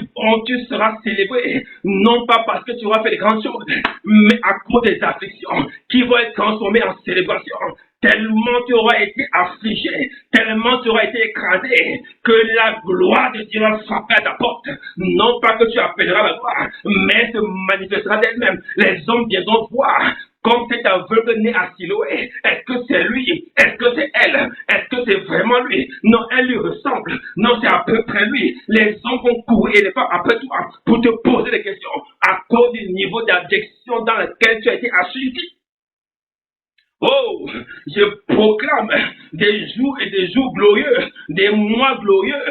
tu seras célébré, non pas parce que tu auras fait de grandes choses, mais à cause des afflictions qui vont être transformées en célébration. Tellement tu auras été affligé, tellement tu auras été écrasé, que la gloire de Dieu va frapper à ta porte. Non pas que tu appelleras la gloire, mais se manifestera d'elle-même. Les hommes viendront voir. Comme cet aveugle né à Siloé, est-ce que c'est lui? Est-ce que c'est elle? Est-ce que c'est vraiment lui? Non, elle lui ressemble. Non, c'est à peu près lui. Les hommes vont courir les femmes après toi pour te poser des questions à cause du niveau d'abjection dans lequel tu as été assujetti. Oh, je proclame des jours et des jours glorieux, des mois glorieux,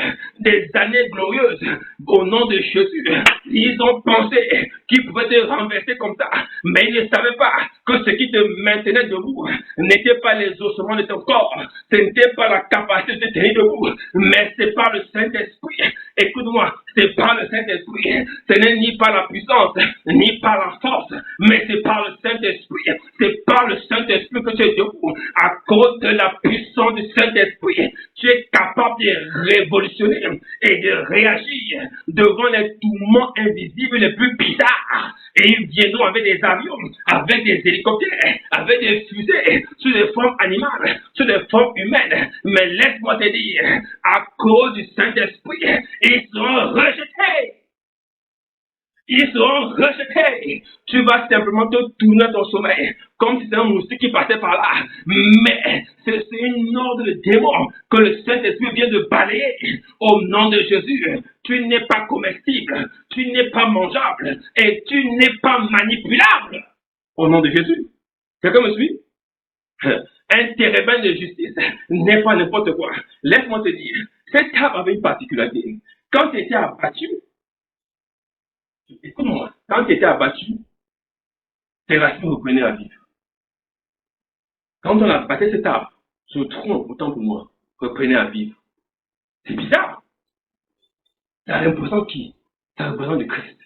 des années glorieuses au nom de Jésus. Ils ont pensé qu'ils pouvaient te renverser comme ça, mais ils ne savaient pas que ce qui te maintenait debout n'était pas les ossements de ton corps, ce n'était pas la capacité de te tenir debout, mais c'est par le Saint-Esprit. Écoute-moi, c'est par le Saint-Esprit. Ce n'est ni par la puissance, ni par la force, mais c'est par le Saint-Esprit. C'est par le Saint-Esprit que tu es debout. À cause de la puissance du Saint-Esprit, tu es capable de révolutionner et de réagir devant les tourments invisibles les plus bizarres. Et ils viendront avec des avions, avec des hélicoptères, avec des fusées, sous des formes animales, sous des formes humaines. Mais laisse-moi te dire, à cause du Saint-Esprit, ils seront rejetés. Ils seront rejetés. Tu vas simplement te tourner ton sommeil comme si c'était un moustique qui passait par là. Mais c'est une ordre de démon que le Saint-Esprit vient de balayer au nom de Jésus. Tu n'es pas comestible, tu n'es pas mangeable et tu n'es pas manipulable au nom de Jésus. Quelqu'un me suit? Un térébin de justice n'est pas n'importe quoi. Laisse-moi te dire, cet arbre avait une particularité. Quand il était abattu, écoute-moi, quand il était abattu, ses racines reprenaient à vivre. Quand on abattait cet arbre, son tronc, autant pour moi, reprenait à vivre. C'est bizarre. Ça représente qui? Ça représente le Christ.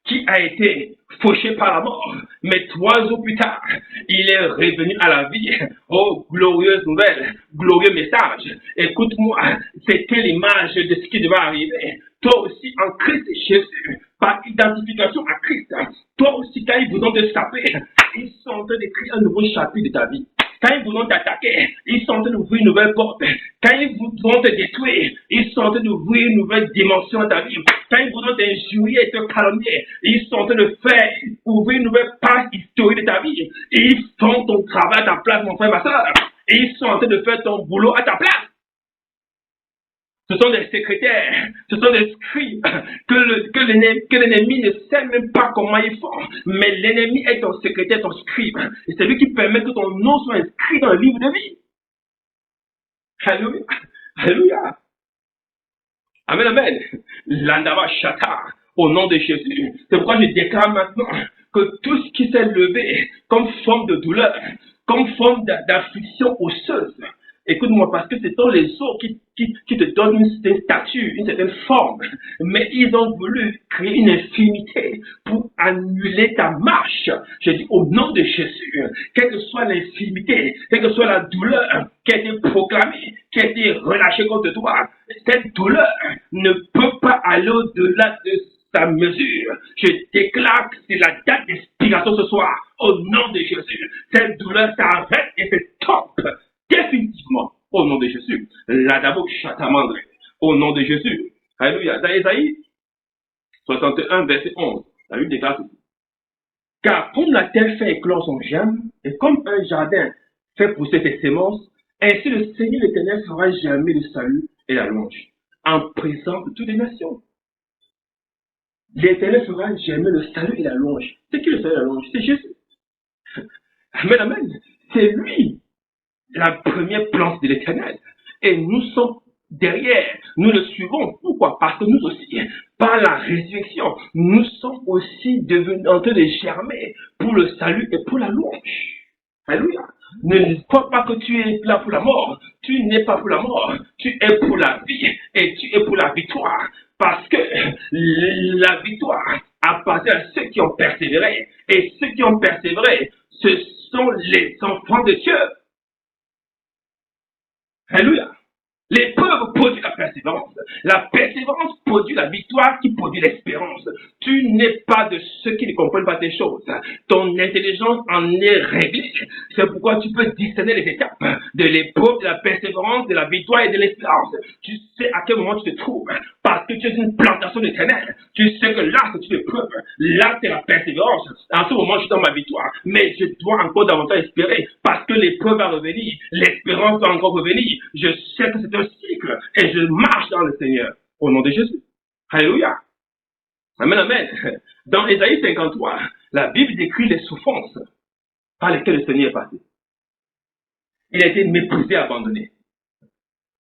Qui a été fauché par la mort, mais 3 jours plus tard, il est revenu à la vie. Oh, glorieuse nouvelle, glorieux message. Écoute-moi, c'était l'image de ce qui devait arriver. Toi aussi, en Christ Jésus, par identification à Christ. Toi aussi, quand ils voudront te saper, ils sont en train d'écrire un nouveau chapitre de ta vie. Quand ils voudront t'attaquer, ils sont en train d'ouvrir une nouvelle porte. Quand ils voudront te détruire, ils sont en train d'ouvrir une nouvelle dimension à ta vie. Quand ils voudront t'injurier et te calomnier, ils sont en train de faire ouvrir une nouvelle page historique de ta vie. Et ils font ton travail à ta place, mon frère, ma soeur. Et ils sont en train de faire ton boulot à ta place. Ce sont des secrétaires, ce sont des scribes que l'ennemi ne sait même pas comment ils font. Mais l'ennemi est ton secrétaire, ton scribe. Et c'est lui qui permet que ton nom soit inscrit dans le livre de vie. Alléluia. Alléluia. Amen, amen. Landava Shata, au nom de Jésus. C'est pourquoi je déclare maintenant que tout ce qui s'est levé comme forme de douleur, comme forme d'affliction osseuse, écoute-moi, parce que ce sont les os qui te donnent une certaine stature, une certaine forme. Mais ils ont voulu créer une infirmité pour annuler ta marche. Je dis au nom de Jésus, quelle que soit l'infirmité, quelle que soit la douleur qui a été proclamée, qui a été relâchée contre toi, cette douleur ne peut pas aller au-delà de sa mesure. Je déclare que c'est la date d'expiration ce soir. Au nom de Jésus, cette douleur s'arrête et se stoppe. Définitivement, au nom de Jésus. L'adabo chatamandre, au nom de Jésus. Alléluia. Dans Ésaïe 61, verset 11, la Bible déclare ceci. Car comme la terre fait éclore son germe, et comme un jardin fait pousser ses semences, ainsi le Seigneur l'Éternel fera germer le salut et la louange, en présence de toutes les nations. L'Éternel fera germer le salut et la louange. C'est qui le salut et la louange? C'est Jésus. Amen, amen. C'est lui. La première plante de l'Éternel. Et nous sommes derrière, nous le suivons. Pourquoi? Parce que nous aussi, par la résurrection, nous sommes aussi devenus en train de germer pour le salut et pour la louange. Alléluia. Ne crois pas que tu es là pour la mort. Tu n'es pas pour la mort. Tu es pour la vie et tu es pour la victoire. Parce que la victoire appartient à ceux qui ont persévéré. Et ceux qui ont persévéré, ce sont les enfants de Dieu. Alléluia. L'épreuve produit la persévérance. La persévérance produit la victoire qui produit l'espérance. Tu n'es pas de ceux qui ne comprennent pas ces choses. Ton intelligence en est réglée. C'est pourquoi tu peux discerner les étapes de l'épreuve, de la persévérance, de la victoire et de l'espérance. Tu sais à quel moment tu te trouves. Parce que tu es une plantation éternelle. Tu sais que là, c'est une épreuve. Là, c'est la persévérance. En ce moment, je suis dans ma victoire. Mais je dois encore davantage espérer. Parce que l'épreuve va revenir. L'espérance va encore revenir. Je sais que c'est un cycle et je marche dans le Seigneur au nom de Jésus. Alléluia. Amen, amen. Dans Ésaïe 53, la Bible décrit les souffrances par lesquelles le Seigneur est passé. Il a été méprisé, abandonné.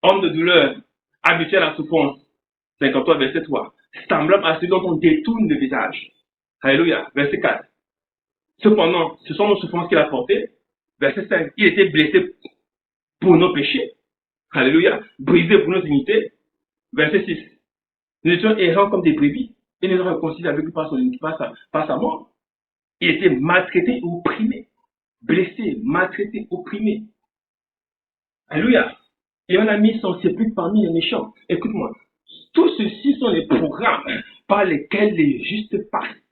Homme de douleur, habitué à la souffrance. 53, verset 3. Semblable à celui dont on détourne le visage. Alléluia. Verset 4. Cependant, ce sont nos souffrances qu'il a portées. Verset 5. Il était blessé pour nos péchés. Alléluia. Brisé pour nos iniquités. Verset 6. Nous étions errants comme des brebis. Et nous avons réconcilié avec lui par sa mort. Il était maltraité, opprimé. Blessé, maltraité, opprimé. Alléluia. Et on a mis son sépulcre parmi les méchants. Écoute-moi. Tout ceci sont les programmes par lesquels les justes passent.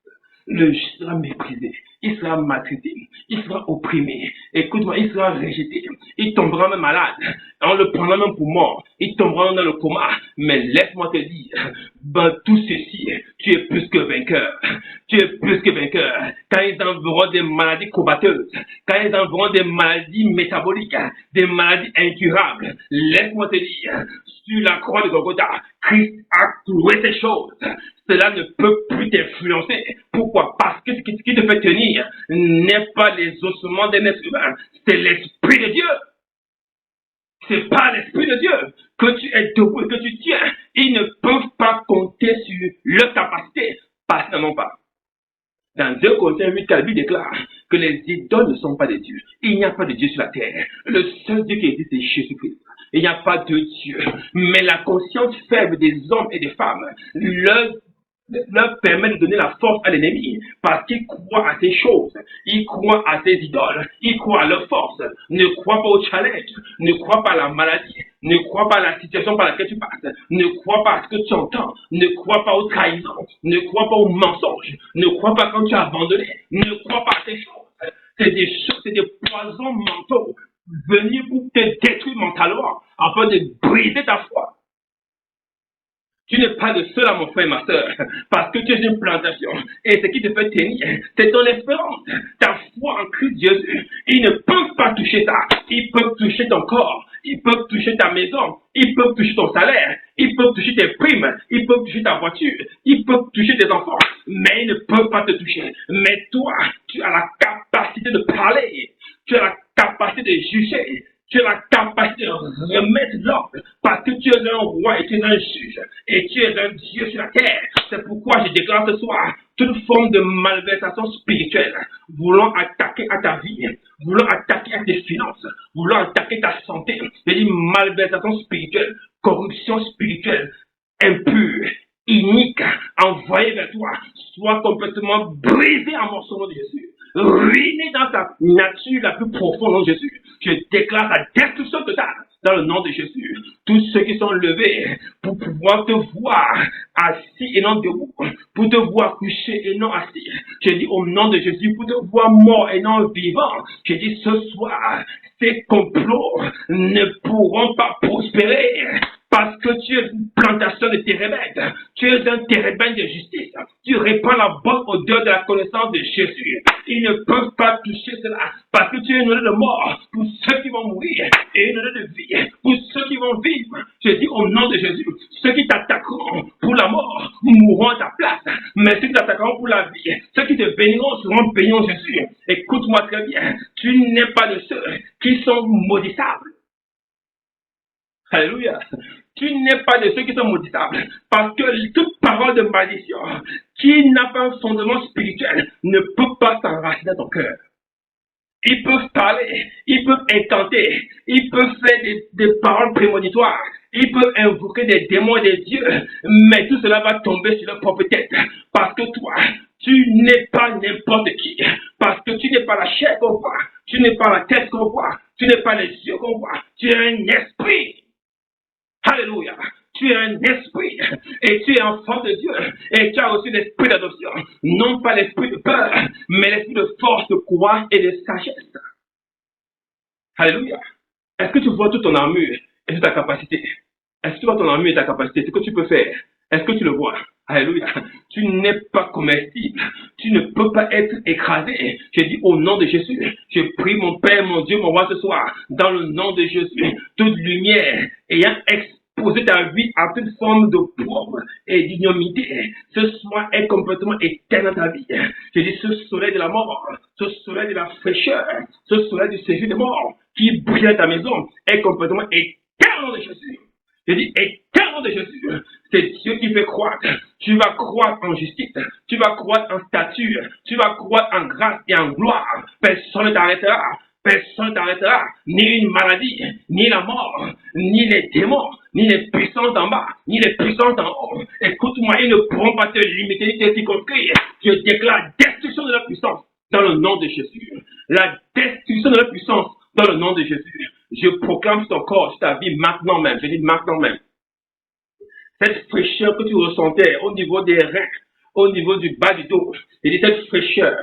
Le juste sera méprisé, il sera maltraité, il sera opprimé. Écoute-moi, il sera rejeté, il tombera même malade, on le prendra même pour mort, il tombera dans le coma. Mais laisse-moi te dire, tout ceci, tu es plus que vainqueur. Tu es plus que vainqueur. Quand ils enverront des maladies combatteuses, quand ils enverront des maladies métaboliques, des maladies incurables, laisse-moi te dire, sur la croix de Golgotha, Christ a cloué ces choses. Cela ne peut plus t'influencer. Pourquoi? Parce que ce qui te fait tenir n'est pas les ossements d'un être humain, c'est l'Esprit de Dieu. C'est par l'Esprit de Dieu que tu es debout et que tu tiens. Ils ne peuvent pas compter sur leur capacité parce qu'ils n'en ont pas. Dans 2 Corinthiens 8, la Bible déclare que les idoles ne sont pas des dieux. Il n'y a pas de Dieu sur la terre. Le seul Dieu qui existe, c'est Jésus-Christ. Il n'y a pas de Dieu. Mais la conscience faible des hommes et des femmes leur permet de donner la force à l'ennemi parce qu'ils croient à ces choses, ils croient à ces idoles, ils croient à leur force, ne croient pas au challenge, ne croient pas à la maladie, Ne crois pas à la situation par laquelle tu passes. Ne crois pas à ce que tu entends. Ne crois pas aux trahisons. Ne crois pas aux mensonges. Ne crois pas quand tu as abandonné. Ne crois pas à ces choses. C'est des choses, c'est des poisons mentaux venus pour te détruire mentalement afin de briser ta foi. Tu n'es pas le seul, mon frère et ma soeur, parce que tu es une plantation. Et ce qui te fait tenir, c'est ton espérance, ta foi en Christ Jésus. Ils ne peuvent pas toucher ça. Ils peuvent toucher ton corps. Ils peuvent toucher ta maison. Ils peuvent toucher ton salaire. Ils peuvent toucher tes primes. Ils peuvent toucher ta voiture. Ils peuvent toucher tes enfants. Mais ils ne peuvent pas te toucher. Mais toi, tu as la capacité de parler. Tu as la capacité de juger. Tu as la capacité de remettre l'ordre parce que tu es un roi et tu es un juge et tu es un Dieu sur la terre. C'est pourquoi je déclare ce soir toute forme de malversation spirituelle voulant attaquer à ta vie, voulant attaquer à tes finances, voulant attaquer ta santé. Je dis malversation spirituelle, corruption spirituelle, impure, inique, envoyée vers toi, soit complètement brisée en morceaux au nom de Jésus. Ruiné dans sa nature la plus profonde au nom de Jésus. Je déclare la destruction totale dans le nom de Jésus. Tous ceux qui sont levés pour pouvoir te voir assis et non debout, pour te voir couché et non assis. Je dis au nom de Jésus, pour te voir mort et non vivant. Je dis ce soir, ces complots ne pourront pas prospérer. Parce que tu es une plantation de térébènes. Tu es un térébène de justice. Tu répands la bonne odeur de la connaissance de Jésus. Ils ne peuvent pas toucher cela. Parce que tu es une odeur de mort pour ceux qui vont mourir et une odeur de vie pour ceux qui vont vivre. Je dis au nom de Jésus, ceux qui t'attaqueront pour la mort mourront à ta place. Mais ceux qui t'attaqueront pour la vie, ceux qui te béniront seront bénis en Jésus. Écoute-moi très bien. Tu n'es pas de ceux qui sont maudissables. Alléluia. Tu n'es pas de ceux qui sont maudissables. Parce que toute parole de malédiction qui n'a pas un fondement spirituel ne peut pas s'enraciner dans ton cœur. Ils peuvent parler, ils peuvent incanter, ils peuvent faire des paroles prémonitoires, ils peuvent invoquer des démons et des dieux, mais tout cela va tomber sur leur propre tête. Parce que toi, tu n'es pas n'importe qui. Parce que tu n'es pas la chair qu'on voit, tu n'es pas la tête qu'on voit, tu n'es pas les yeux qu'on voit, tu es un esprit. Alléluia. Tu es un esprit et tu es enfant de Dieu et tu as aussi l'esprit d'adoption. Non pas l'esprit de peur, mais l'esprit de force, de courage et de sagesse. Alléluia. Est-ce que tu vois toute ton armure et toute ta capacité? Est-ce que tu vois ton armure et ta capacité? Ce que tu peux faire? Est-ce que tu le vois? Alléluia. Tu n'es pas comestible. Tu ne peux pas être écrasé. Je dis au nom de Jésus. Je prie mon Père, mon Dieu, mon roi ce soir. Dans le nom de Jésus. Toute lumière ayant exposé ta vie à toute forme de pauvre et d'ignomité. Ce soir est complètement éteint dans ta vie. Je dis ce soleil de la mort. Ce soleil de la fraîcheur. Ce soleil du séjour des morts qui brille dans ta maison est complètement éteint au nom de Jésus. Je dis éteint de Jésus. C'est Dieu qui fait croître. Tu vas croître en justice. Tu vas croître en stature. Tu vas croître en grâce et en gloire. Personne ne t'arrêtera. Personne ne t'arrêtera. Ni une maladie, ni la mort, ni les démons, ni les puissances d'en bas, ni les puissances d'en haut. Écoute-moi, ils ne pourront pas te limiter ni te circonscrire. Je déclare la destruction de la puissance dans le nom de Jésus. La destruction de la puissance dans le nom de Jésus. Je proclame ton corps, sur ta vie maintenant même. Je dis maintenant même. Cette fraîcheur que tu ressentais au niveau des reins, au niveau du bas du dos, et de cette fraîcheur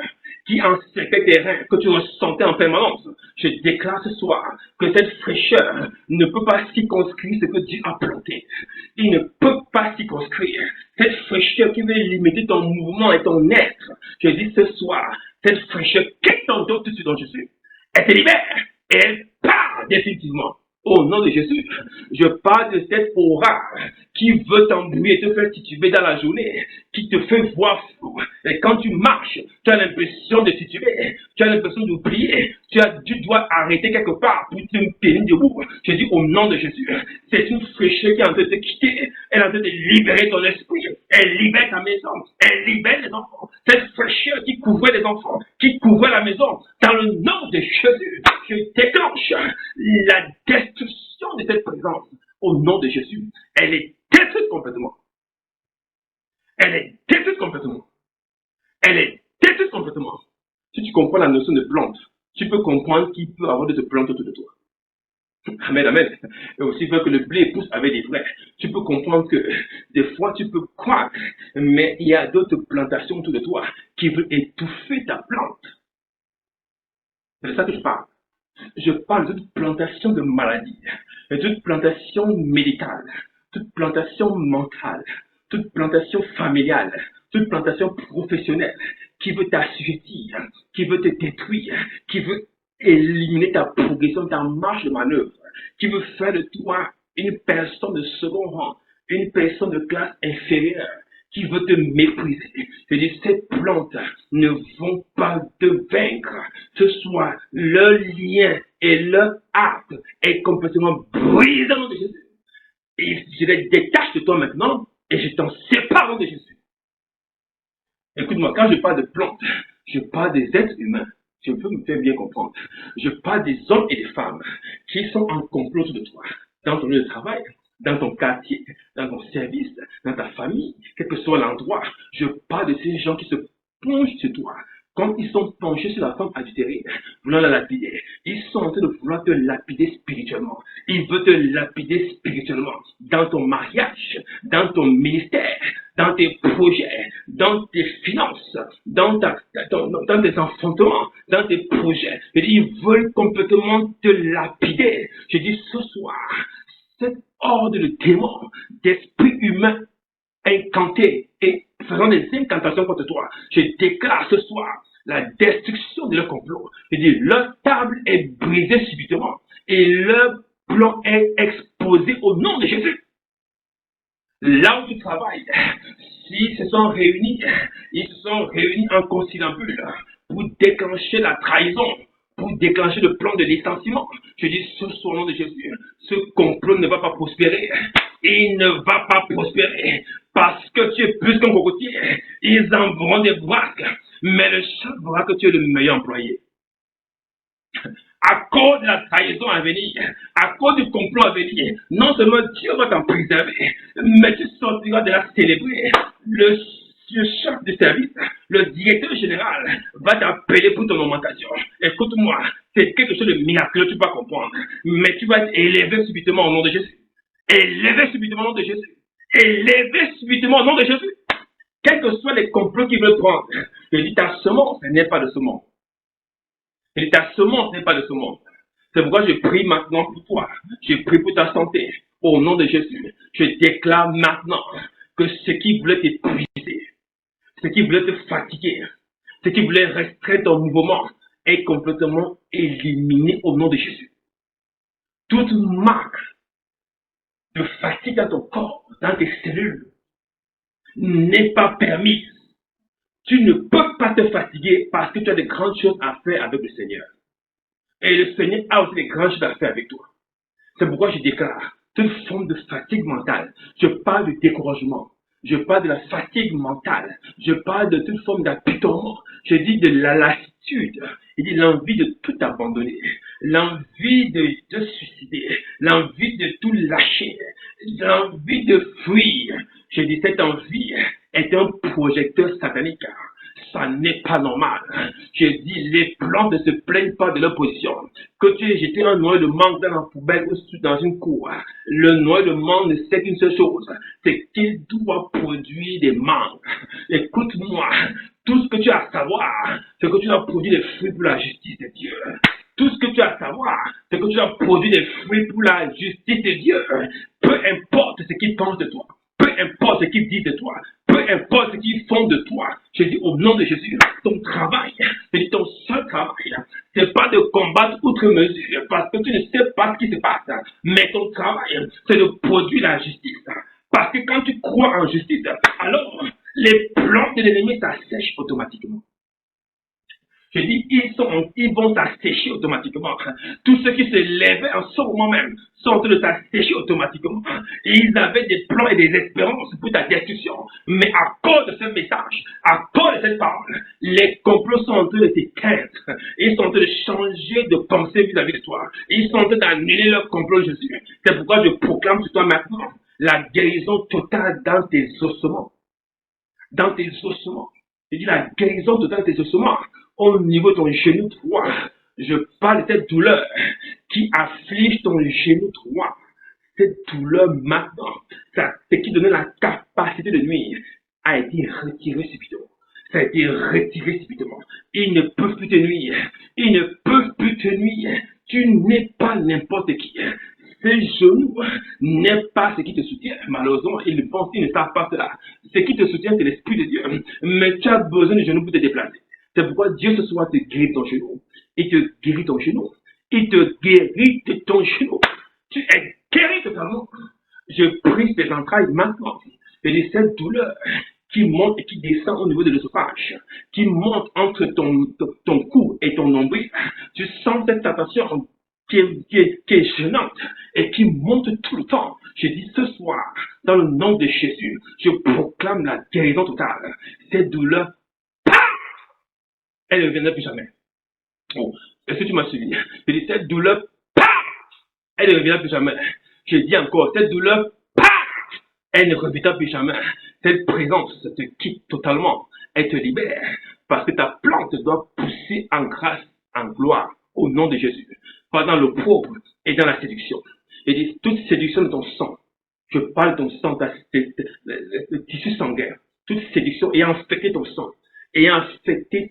qui encerclait tes reins, que tu ressentais en permanence, je déclare ce soir que cette fraîcheur ne peut pas circonscrire ce que Dieu a planté. Il ne peut pas circonscrire cette fraîcheur qui veut limiter ton mouvement et ton être. Je dis ce soir, cette fraîcheur quitte ton dos tout de suite dans Jésus. Elle te libère et elle part définitivement. Au nom de Jésus, je parle de cette aura qui veut t'embrouiller, te faire tituber dans la journée, qui te fait voir flou. Et quand tu marches, tu as l'impression de tituber, tu as l'impression d'oublier, tu dois arrêter quelque part pour te tenir debout. Je dis au nom de Jésus, c'est une fraîcheur qui est en train de te quitter, elle est en train de libérer ton esprit, elle libère ta maison, elle libère les enfants. Cette fraîcheur qui couvrait les enfants, qui couvrait la maison, dans le nom de Jésus, je déclenche la destruction de cette présence. Au nom de Jésus, elle est détruite complètement. Elle est détruite complètement. Elle est détruite complètement. Si tu comprends la notion de plante, tu peux comprendre qu'il peut y avoir des plantes autour de toi. Amen, amen. Et aussi vrai que le blé pousse avec des vrais. Tu peux comprendre que des fois tu peux croître, mais il y a d'autres plantations autour de toi qui veulent étouffer ta plante. C'est de ça que je parle. Je parle de toute plantation de maladie, de toute plantation médicale, toute plantation mentale, toute plantation familiale, toute plantation professionnelle qui veut t'assujettir, qui veut te détruire, qui veut éliminer ta progression, ta marge de manœuvre, qui veut faire de toi une personne de second rang, une personne de classe inférieure, qui veut te mépriser. Je dis, ces plantes ne vont pas te vaincre. Ce soit le lien et le acte est complètement brisé au nom de Jésus. Et je les détache de toi maintenant et je t'en sépare au nom de Jésus. Écoute-moi, quand je parle de plantes, je parle des êtres humains. Je peux me faire bien comprendre. Je parle des hommes et des femmes qui sont en complot de toi, dans ton lieu de travail, dans ton quartier, dans ton service, dans ta famille, quel que soit l'endroit. Je parle de ces gens qui se penchent sur toi. Comme ils sont penchés sur la femme adultérée, voulant la lapider, ils sont en train de vouloir te lapider spirituellement. Ils veulent te lapider spirituellement dans ton mariage, dans ton ministère, dans tes projets, dans tes finances, dans tes enfantements, dans tes projets. Je dis, ils veulent complètement te lapider. Je dis, ce soir, cette horde de démons, d'esprits humains incantés et faisant des incantations contre toi, je déclare ce soir la destruction de leur complot. Je dis, leur table est brisée subitement et leur plan est exposé au nom de Jésus. Là où tu travailles, s'ils se sont réunis, ils se sont réunis en conciliabule pour déclencher la trahison, pour déclencher le plan de licenciement. Je dis, ce soir, au nom de Jésus, ce complot ne va pas prospérer. Il ne va pas prospérer parce que tu es plus qu'un cocotier. Ils enverront des braques, mais le chef verra que tu es le meilleur employé. À cause de la trahison à venir, à cause du complot à venir, non seulement Dieu va t'en préserver, mais tu sortiras de la célébrer. Le chef du service, le directeur général, va t'appeler pour ton augmentation. Écoute-moi, c'est quelque chose de miraculeux, tu vas comprendre. Mais tu vas être élevé subitement au nom de Jésus. Élevé subitement au nom de Jésus. Élevé subitement au nom de Jésus. Quels que soient les complots qu'ils veulent prendre, je dis ta semence n'est pas de ce monde. Et ta semence n'est pas de ce monde. C'est pourquoi je prie maintenant pour toi. Je prie pour ta santé. Au nom de Jésus, je déclare maintenant que ce qui voulait t'épuiser, ce qui voulait te fatiguer, ce qui voulait restreindre ton mouvement est complètement éliminé au nom de Jésus. Toute marque de fatigue dans ton corps, dans tes cellules, n'est pas permise. Tu ne peux pas te fatiguer parce que tu as de grandes choses à faire avec le Seigneur. Et le Seigneur a aussi des grandes choses à faire avec toi. C'est pourquoi je déclare toute forme de fatigue mentale. Je parle de découragement. Je parle de la fatigue mentale. Je parle de toute forme d'apitonnement. Je dis de la lassitude. Il dit l'envie de tout abandonner. L'envie de te suicider. L'envie de tout lâcher. L'envie de fuir. Je dis cette envie est un projecteur satanique. Ça n'est pas normal. Je dis, les plantes ne se plaignent pas de leur position. Que tu aies jeté un noyau de mangue dans la poubelle ou dans une cour, le noyau de mangue ne sait qu'une seule chose, c'est qu'il doit produire des mangues. Écoute-moi, tout ce que tu as à savoir, c'est que tu dois produire des fruits pour la justice de Dieu. Tout ce que tu as à savoir, c'est que tu dois produire des fruits pour la justice de Dieu. Peu importe ce qu'ils pensent de toi. Peu importe ce qu'ils disent de toi, peu importe ce qu'ils font de toi, je dis au nom de Jésus, ton travail, je dis ton seul travail, c'est pas de combattre outre mesure parce que tu ne sais pas ce qui se passe, mais ton travail, c'est de produire la justice. Parce que quand tu crois en justice, alors les plans de l'ennemi s'assèchent automatiquement. Je dis, ils vont s'assécher automatiquement. Tous ceux qui se levaient en ce moment même sont en train de s'assécher automatiquement. Ils avaient des plans et des espérances pour ta destruction. Mais à cause de ce message, à cause de cette parole, les complots sont en train de t'éteindre. Ils sont en train de changer de pensée vis-à-vis de toi. Ils sont en train d'annuler leur complot, Jésus. C'est pourquoi je proclame sur toi maintenant la guérison totale dans tes ossements. Dans tes ossements. Je dis la guérison totale de tes ossements. Au niveau de ton genou droit, je parle de cette douleur qui afflige ton genou droit. Cette douleur maintenant, ce qui donnait la capacité de nuire, a été retiré subitement. Ça a été retiré subitement. Ils ne peuvent plus te nuire. Ils ne peuvent plus te nuire. Tu n'es pas n'importe qui. Ces genoux n'est pas ce qui te soutient. Malheureusement, ils pensent qu'ils ne savent pas cela. Ce qui te soutient, c'est l'Esprit de Dieu. Mais tu as besoin de genoux pour te déplacer. C'est pourquoi Dieu ce soir te guérit ton genou. Il te guérit ton genou. Il te guérit de ton genou. Tu es guéri totalement. Je prie tes entrailles maintenant. Et de cette douleur qui monte et qui descend au niveau de l'œsophage, qui monte entre ton cou et ton nombril. Tu sens cette tentation qui est gênante et qui monte tout le temps. Je dis ce soir, dans le nom de Jésus, je proclame la guérison totale. Cette douleur, paf, elle ne reviendra plus jamais. Oh, est-ce que tu m'as suivi? Je dis cette douleur, paf, elle ne reviendra plus jamais. Je dis encore, cette douleur, paf, elle ne reviendra plus jamais. Cette présence te quitte totalement. Elle te libère parce que ta plante doit pousser en grâce, en gloire, au nom de Jésus. Pas dans le pauvre et dans la séduction. Et dit, toute séduction de ton sang, je parle de ton sang, le tissu sanguin, toute séduction ayant affecté ton sang, ayant affecté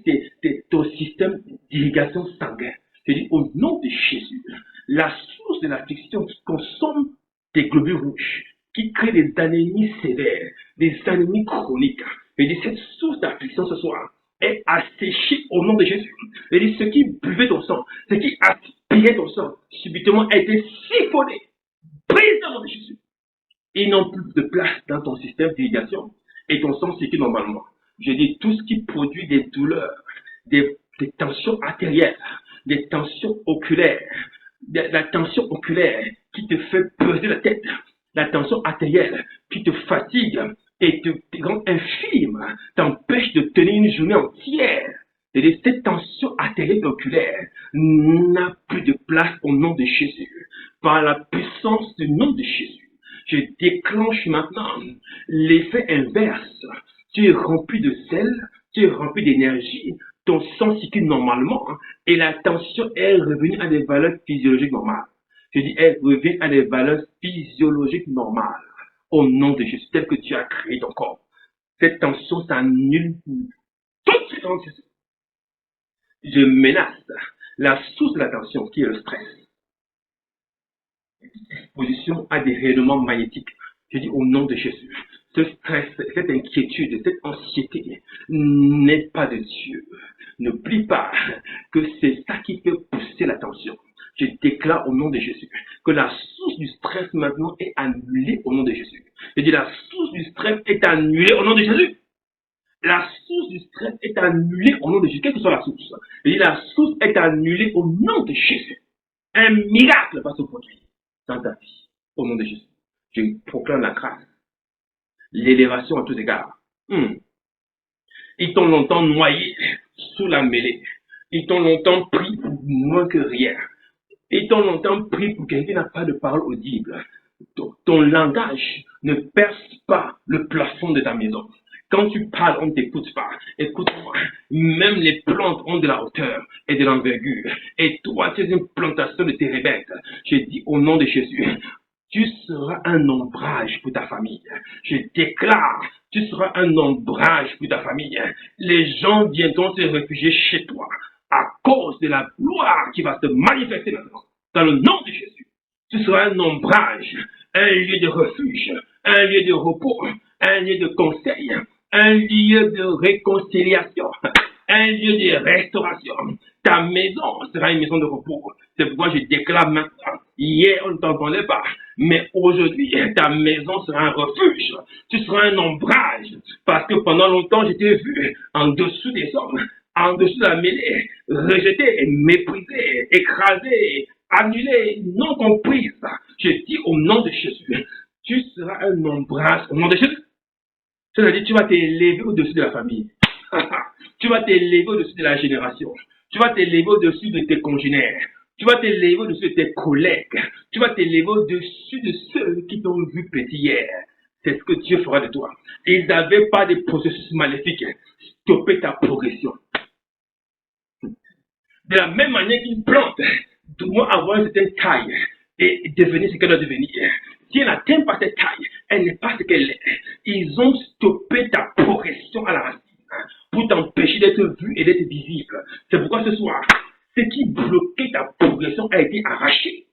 ton système d'irrigation sanguine. Je dis, au nom de Jésus, la source de l'affliction qui consomme des globules rouges, qui crée des anémies sévères, des anémies chroniques. Et dit, cette source d'affliction ce soir est asséchée au nom de Jésus. Et dit, ce qui buvait ton sang, ce qui aspirait ton sang, subitement a été siphonné, pris dans le nom de Jésus. Ils n'ont plus de place dans ton système d'irrigation et ton sang circule normalement. Je dis, tout ce qui produit des douleurs, des tensions artérielles, des tensions oculaires, la tension oculaire qui te fait peser la tête, la tension artérielle qui te fatigue et te rend infirme, t'empêche de tenir une journée entière. Et cette tension artérielle oculaire n'a plus de place au nom de Jésus. Par la puissance du nom de Jésus, je déclenche maintenant l'effet inverse. Tu es rempli de sel, tu es rempli d'énergie, ton sang circule normalement et la tension est revenue à des valeurs physiologiques normales. Je dis, elle revient à des valeurs physiologiques normales au nom de Jésus, tel que tu as créé ton corps. Cette tension s'annule tout de suite en Jésus. Je menace la source de la tension qui est le stress. Exposition à des rayonnements magnétiques. Je dis au nom de Jésus, ce stress, cette inquiétude, cette anxiété n'est pas de Dieu. N'oublie pas que c'est ça qui fait pousser la tension. Je déclare au nom de Jésus que la source du stress maintenant est annulée au nom de Jésus. Je dis la source du stress est annulée au nom de Jésus. La source du stress est annulée au nom de Jésus. Quelle que soit la source. Je dis la source est annulée au nom de Jésus. Un miracle va se produire dans ta vie au nom de Jésus. Je proclame la grâce, l'élévation à tous égards. Ils t'ont longtemps noyé sous la mêlée. Ils t'ont longtemps pris pour moins que rien. Ils t'ont longtemps pris pour quelqu'un qui n'a pas de parole audible. Ton langage ne perce pas le plafond de ta maison. Quand tu parles, on ne t'écoute pas. Écoute-moi, même les plantes ont de la hauteur et de l'envergure. Et toi, tu es une plantation de térébètes. Je dis au nom de Jésus, tu seras un ombrage pour ta famille. Je déclare, tu seras un ombrage pour ta famille. Les gens viendront se réfugier chez toi à cause de la gloire qui va se manifester maintenant. Dans le nom de Jésus, tu seras un ombrage, un lieu de refuge, un lieu de repos, un lieu de conseil, un lieu de réconciliation, un lieu de restauration. Ta maison sera une maison de repos. C'est pourquoi je déclare maintenant. Hier, on ne t'entendait pas. Mais aujourd'hui, ta maison sera un refuge. Tu seras un ombrage. Parce que pendant longtemps, je t'ai vu en dessous des hommes, en dessous de la mêlée, rejetée, méprisée, écrasée, annulée, non comprise. Je dis au nom de Jésus, tu seras un ombrage au nom de Jésus. C'est-à-dire, tu vas t'élever au-dessus de la famille. Tu vas t'élever au-dessus de la génération. Tu vas t'élever au-dessus de tes congénères. Tu vas t'élever au-dessus de tes collègues. Tu vas t'élever au-dessus de ceux qui t'ont vu petit hier. C'est ce que Dieu fera de toi. Ils n'avaient pas de processus maléfiques. Stopper ta progression. De la même manière qu'une plante doit avoir une certaine taille et devenir ce qu'elle doit devenir. Si elle n'atteint pas cette taille, elle n'est pas ce qu'elle est. Ils ont stoppé ta progression à la racine pour t'empêcher d'être vu et d'être visible. C'est pourquoi ce soir, ce qui bloquait ta progression a été arraché.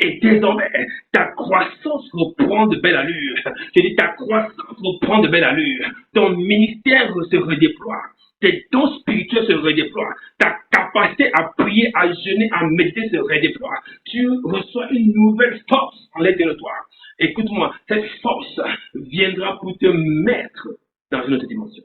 Et désormais, ta croissance reprend de belle allure. Je dis, ta croissance reprend de belle allure. Ton ministère se redéploie. Tes dons spirituels se redéploient. Ta capacité à prier, à jeûner, à méditer se redéploie. Tu reçois une nouvelle force en l'intérieur de toi. Écoute-moi, cette force viendra pour te mettre dans une autre dimension.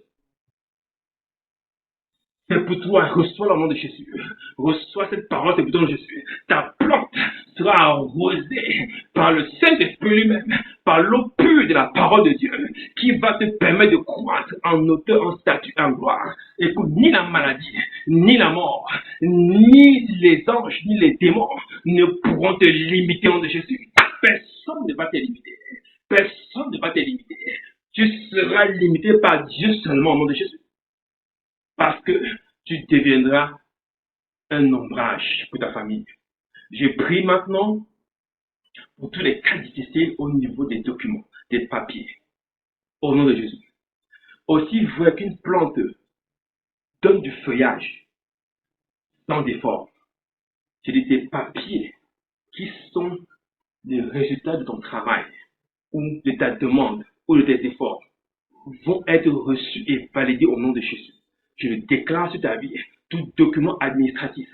C'est pour toi, reçois le nom de Jésus. Reçois cette parole, c'est pour toi, Jésus. Ta plante sera arrosée par le Saint-Esprit lui-même, par l'eau pure de la parole de Dieu, qui va te permettre de croître en hauteur, en statut, en gloire. Écoute, ni la maladie, ni la mort, ni les anges, ni les démons ne pourront te limiter au nom de Jésus. Personne ne va te limiter. Personne ne va te limiter. Tu seras limité par Dieu seulement au nom de Jésus. Parce que tu deviendras un ombrage pour ta famille. Je prie maintenant pour tous les cas difficiles au niveau des documents, des papiers, au nom de Jésus. Aussi, voir qu'une plante donne du feuillage sans effort. C'est des papiers qui sont les résultats de ton travail ou de ta demande ou de tes efforts vont être reçus et validés au nom de Jésus. Je le déclare sur ta vie, tout document administratif,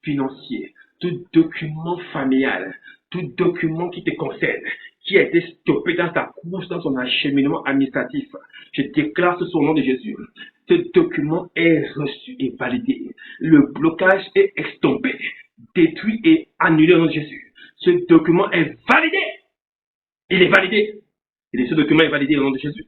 financier, tout document familial, tout document qui te concerne, qui a été stoppé dans ta course, dans son acheminement administratif. Je déclare ce au nom de Jésus. Ce document est reçu et validé. Le blocage est estompé, détruit et annulé au nom de Jésus. Ce document est validé. Il est validé. Et ce document est validé au nom de Jésus.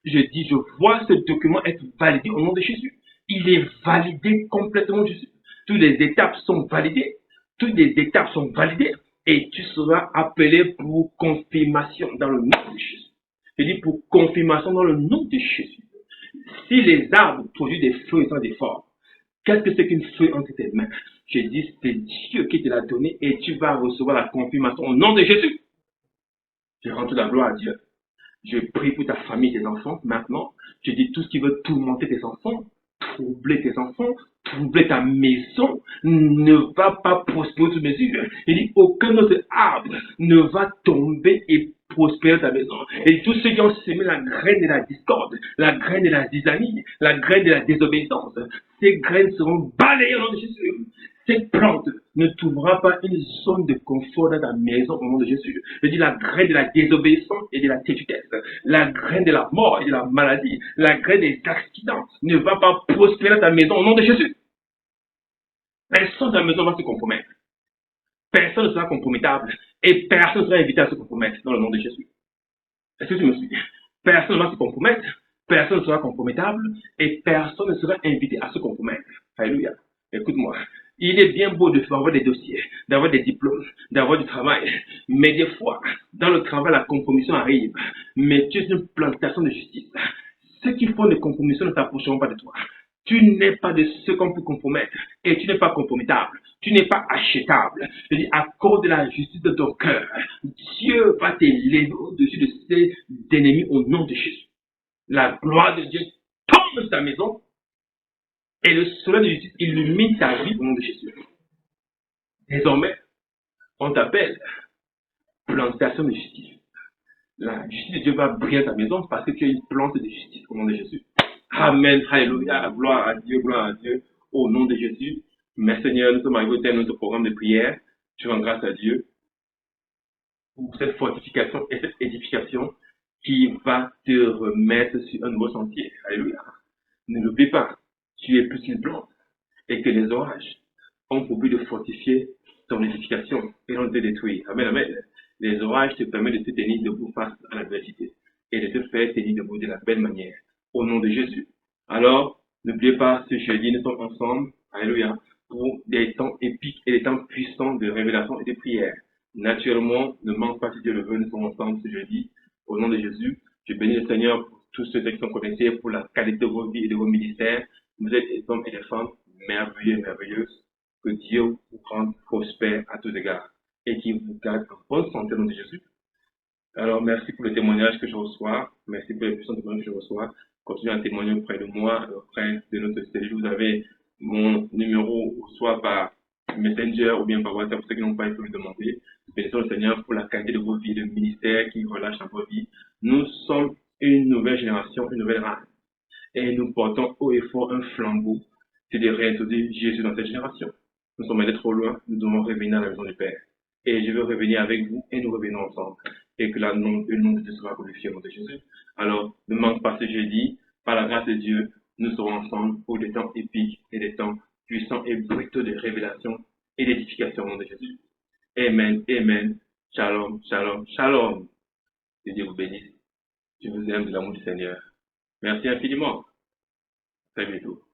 Je dis, je vois ce document être validé au nom de Jésus. Il est validé complètement, Jésus. Toutes les étapes sont validées. Toutes les étapes sont validées. Et tu seras appelé pour confirmation dans le nom de Jésus. Je dis pour confirmation dans le nom de Jésus. Si les arbres produisent des feuilles sans effort, qu'est-ce que c'est qu'une feuille entre tes mains? Je dis, c'est Dieu qui te l'a donné et tu vas recevoir la confirmation au nom de Jésus. Je rends toute la gloire à Dieu. Je prie pour ta famille, tes enfants. Maintenant, je dis tout ce qui veut tourmenter tes enfants, troubler tes enfants, troubler ta maison, ne va pas prospérer sous mesure. Il dit, aucun autre arbre ne va tomber et prospérer ta maison. Et tous ceux qui ont semé la graine de la discorde, la graine de la zizanie, la graine de la désobéissance, ces graines seront balayées au nom de Jésus. Cette plante ne trouvera pas une zone de confort dans ta maison au nom de Jésus. Je dis la graine de la désobéissance et de la têtutesse, la graine de la mort et de la maladie, la graine des accidents ne va pas prospérer dans ta maison au nom de Jésus. Personne dans ta maison va se compromettre. Personne ne sera compromettable et personne ne sera invité à se compromettre dans le nom de Jésus. Est-ce que tu me suis? Personne ne va se compromettre, personne ne sera compromettable et personne ne sera invité à se compromettre. Alléluia. Écoute-moi. Il est bien beau d'avoir des dossiers, d'avoir des diplômes, d'avoir du travail. Mais des fois, dans le travail, la compromission arrive. Mais tu es une plantation de justice. Ceux qui font des compromissions ne s'approcheront pas de toi. Tu n'es pas de ceux qu'on peut compromettre. Et tu n'es pas compromettable. Tu n'es pas achetable. Je dis, à cause de la justice de ton cœur, Dieu va t'élever au-dessus de ses ennemis au nom de Jésus. La gloire de Dieu tombe sur ta maison. Et le soleil de justice illumine ta vie au nom de Jésus. Désormais, on t'appelle plantation de justice. La justice de Dieu va briller dans ta maison parce que tu as une plante de justice au nom de Jésus. Amen, alléluia, gloire à Dieu, au nom de Jésus. Mais Seigneur, nous sommes arrivés au terme de notre programme de prière. Je rends grâce à Dieu pour cette fortification et cette édification qui va te remettre sur un nouveau sentier. Alléluia. Ne l'oublie pas. Tu es plus qu'une plante et que les orages ont pour but de fortifier ton édification et non de te détruire. Amen, amen. Les orages te permettent de te tenir debout face à l'adversité et de te faire tenir debout de la belle manière au nom de Jésus. Alors, n'oubliez pas, ce jeudi, nous sommes ensemble, alléluia, pour des temps épiques et des temps puissants de révélation et de prière. Naturellement, ne manque pas si Dieu le veut, nous sommes ensemble ce jeudi. Au nom de Jésus, je bénis le Seigneur pour tous ceux qui sont connectés, pour la qualité de vos vies et de vos ministères. Vous êtes des hommes et des femmes merveilleux, merveilleuses. Que Dieu vous rende prospère à tous égards et qu'il vous garde en bonne santé au nom de Jésus. Alors, merci pour le témoignage que je reçois. Merci pour les puissants témoignages que je reçois. Continuez à témoigner auprès de moi, auprès de notre cellule. Vous avez mon numéro, soit par Messenger ou bien par WhatsApp, pour ceux qui n'ont pas été me demander. Bénissons le Seigneur pour la qualité de vos vies, le ministère qui relâche dans vos vies. Nous sommes une nouvelle génération, une nouvelle race. Et nous portons haut et fort un flambeau. C'est de réintroduire Jésus dans cette génération. Nous sommes allés trop loin, nous devons revenir à la maison du Père. Et je veux revenir avec vous et nous revenons ensemble. Et que le nom de Dieu sera glorifié au nom de Jésus. Alors, ne manque pas ce jeudi. Par la grâce de Dieu, nous serons ensemble pour des temps épiques et des temps puissants et brutaux de révélation et d'édification au nom de Jésus. Amen, amen. Shalom, shalom, shalom. Que Dieu vous bénisse. Je vous aime de l'amour du Seigneur. Merci infiniment. À très bientôt.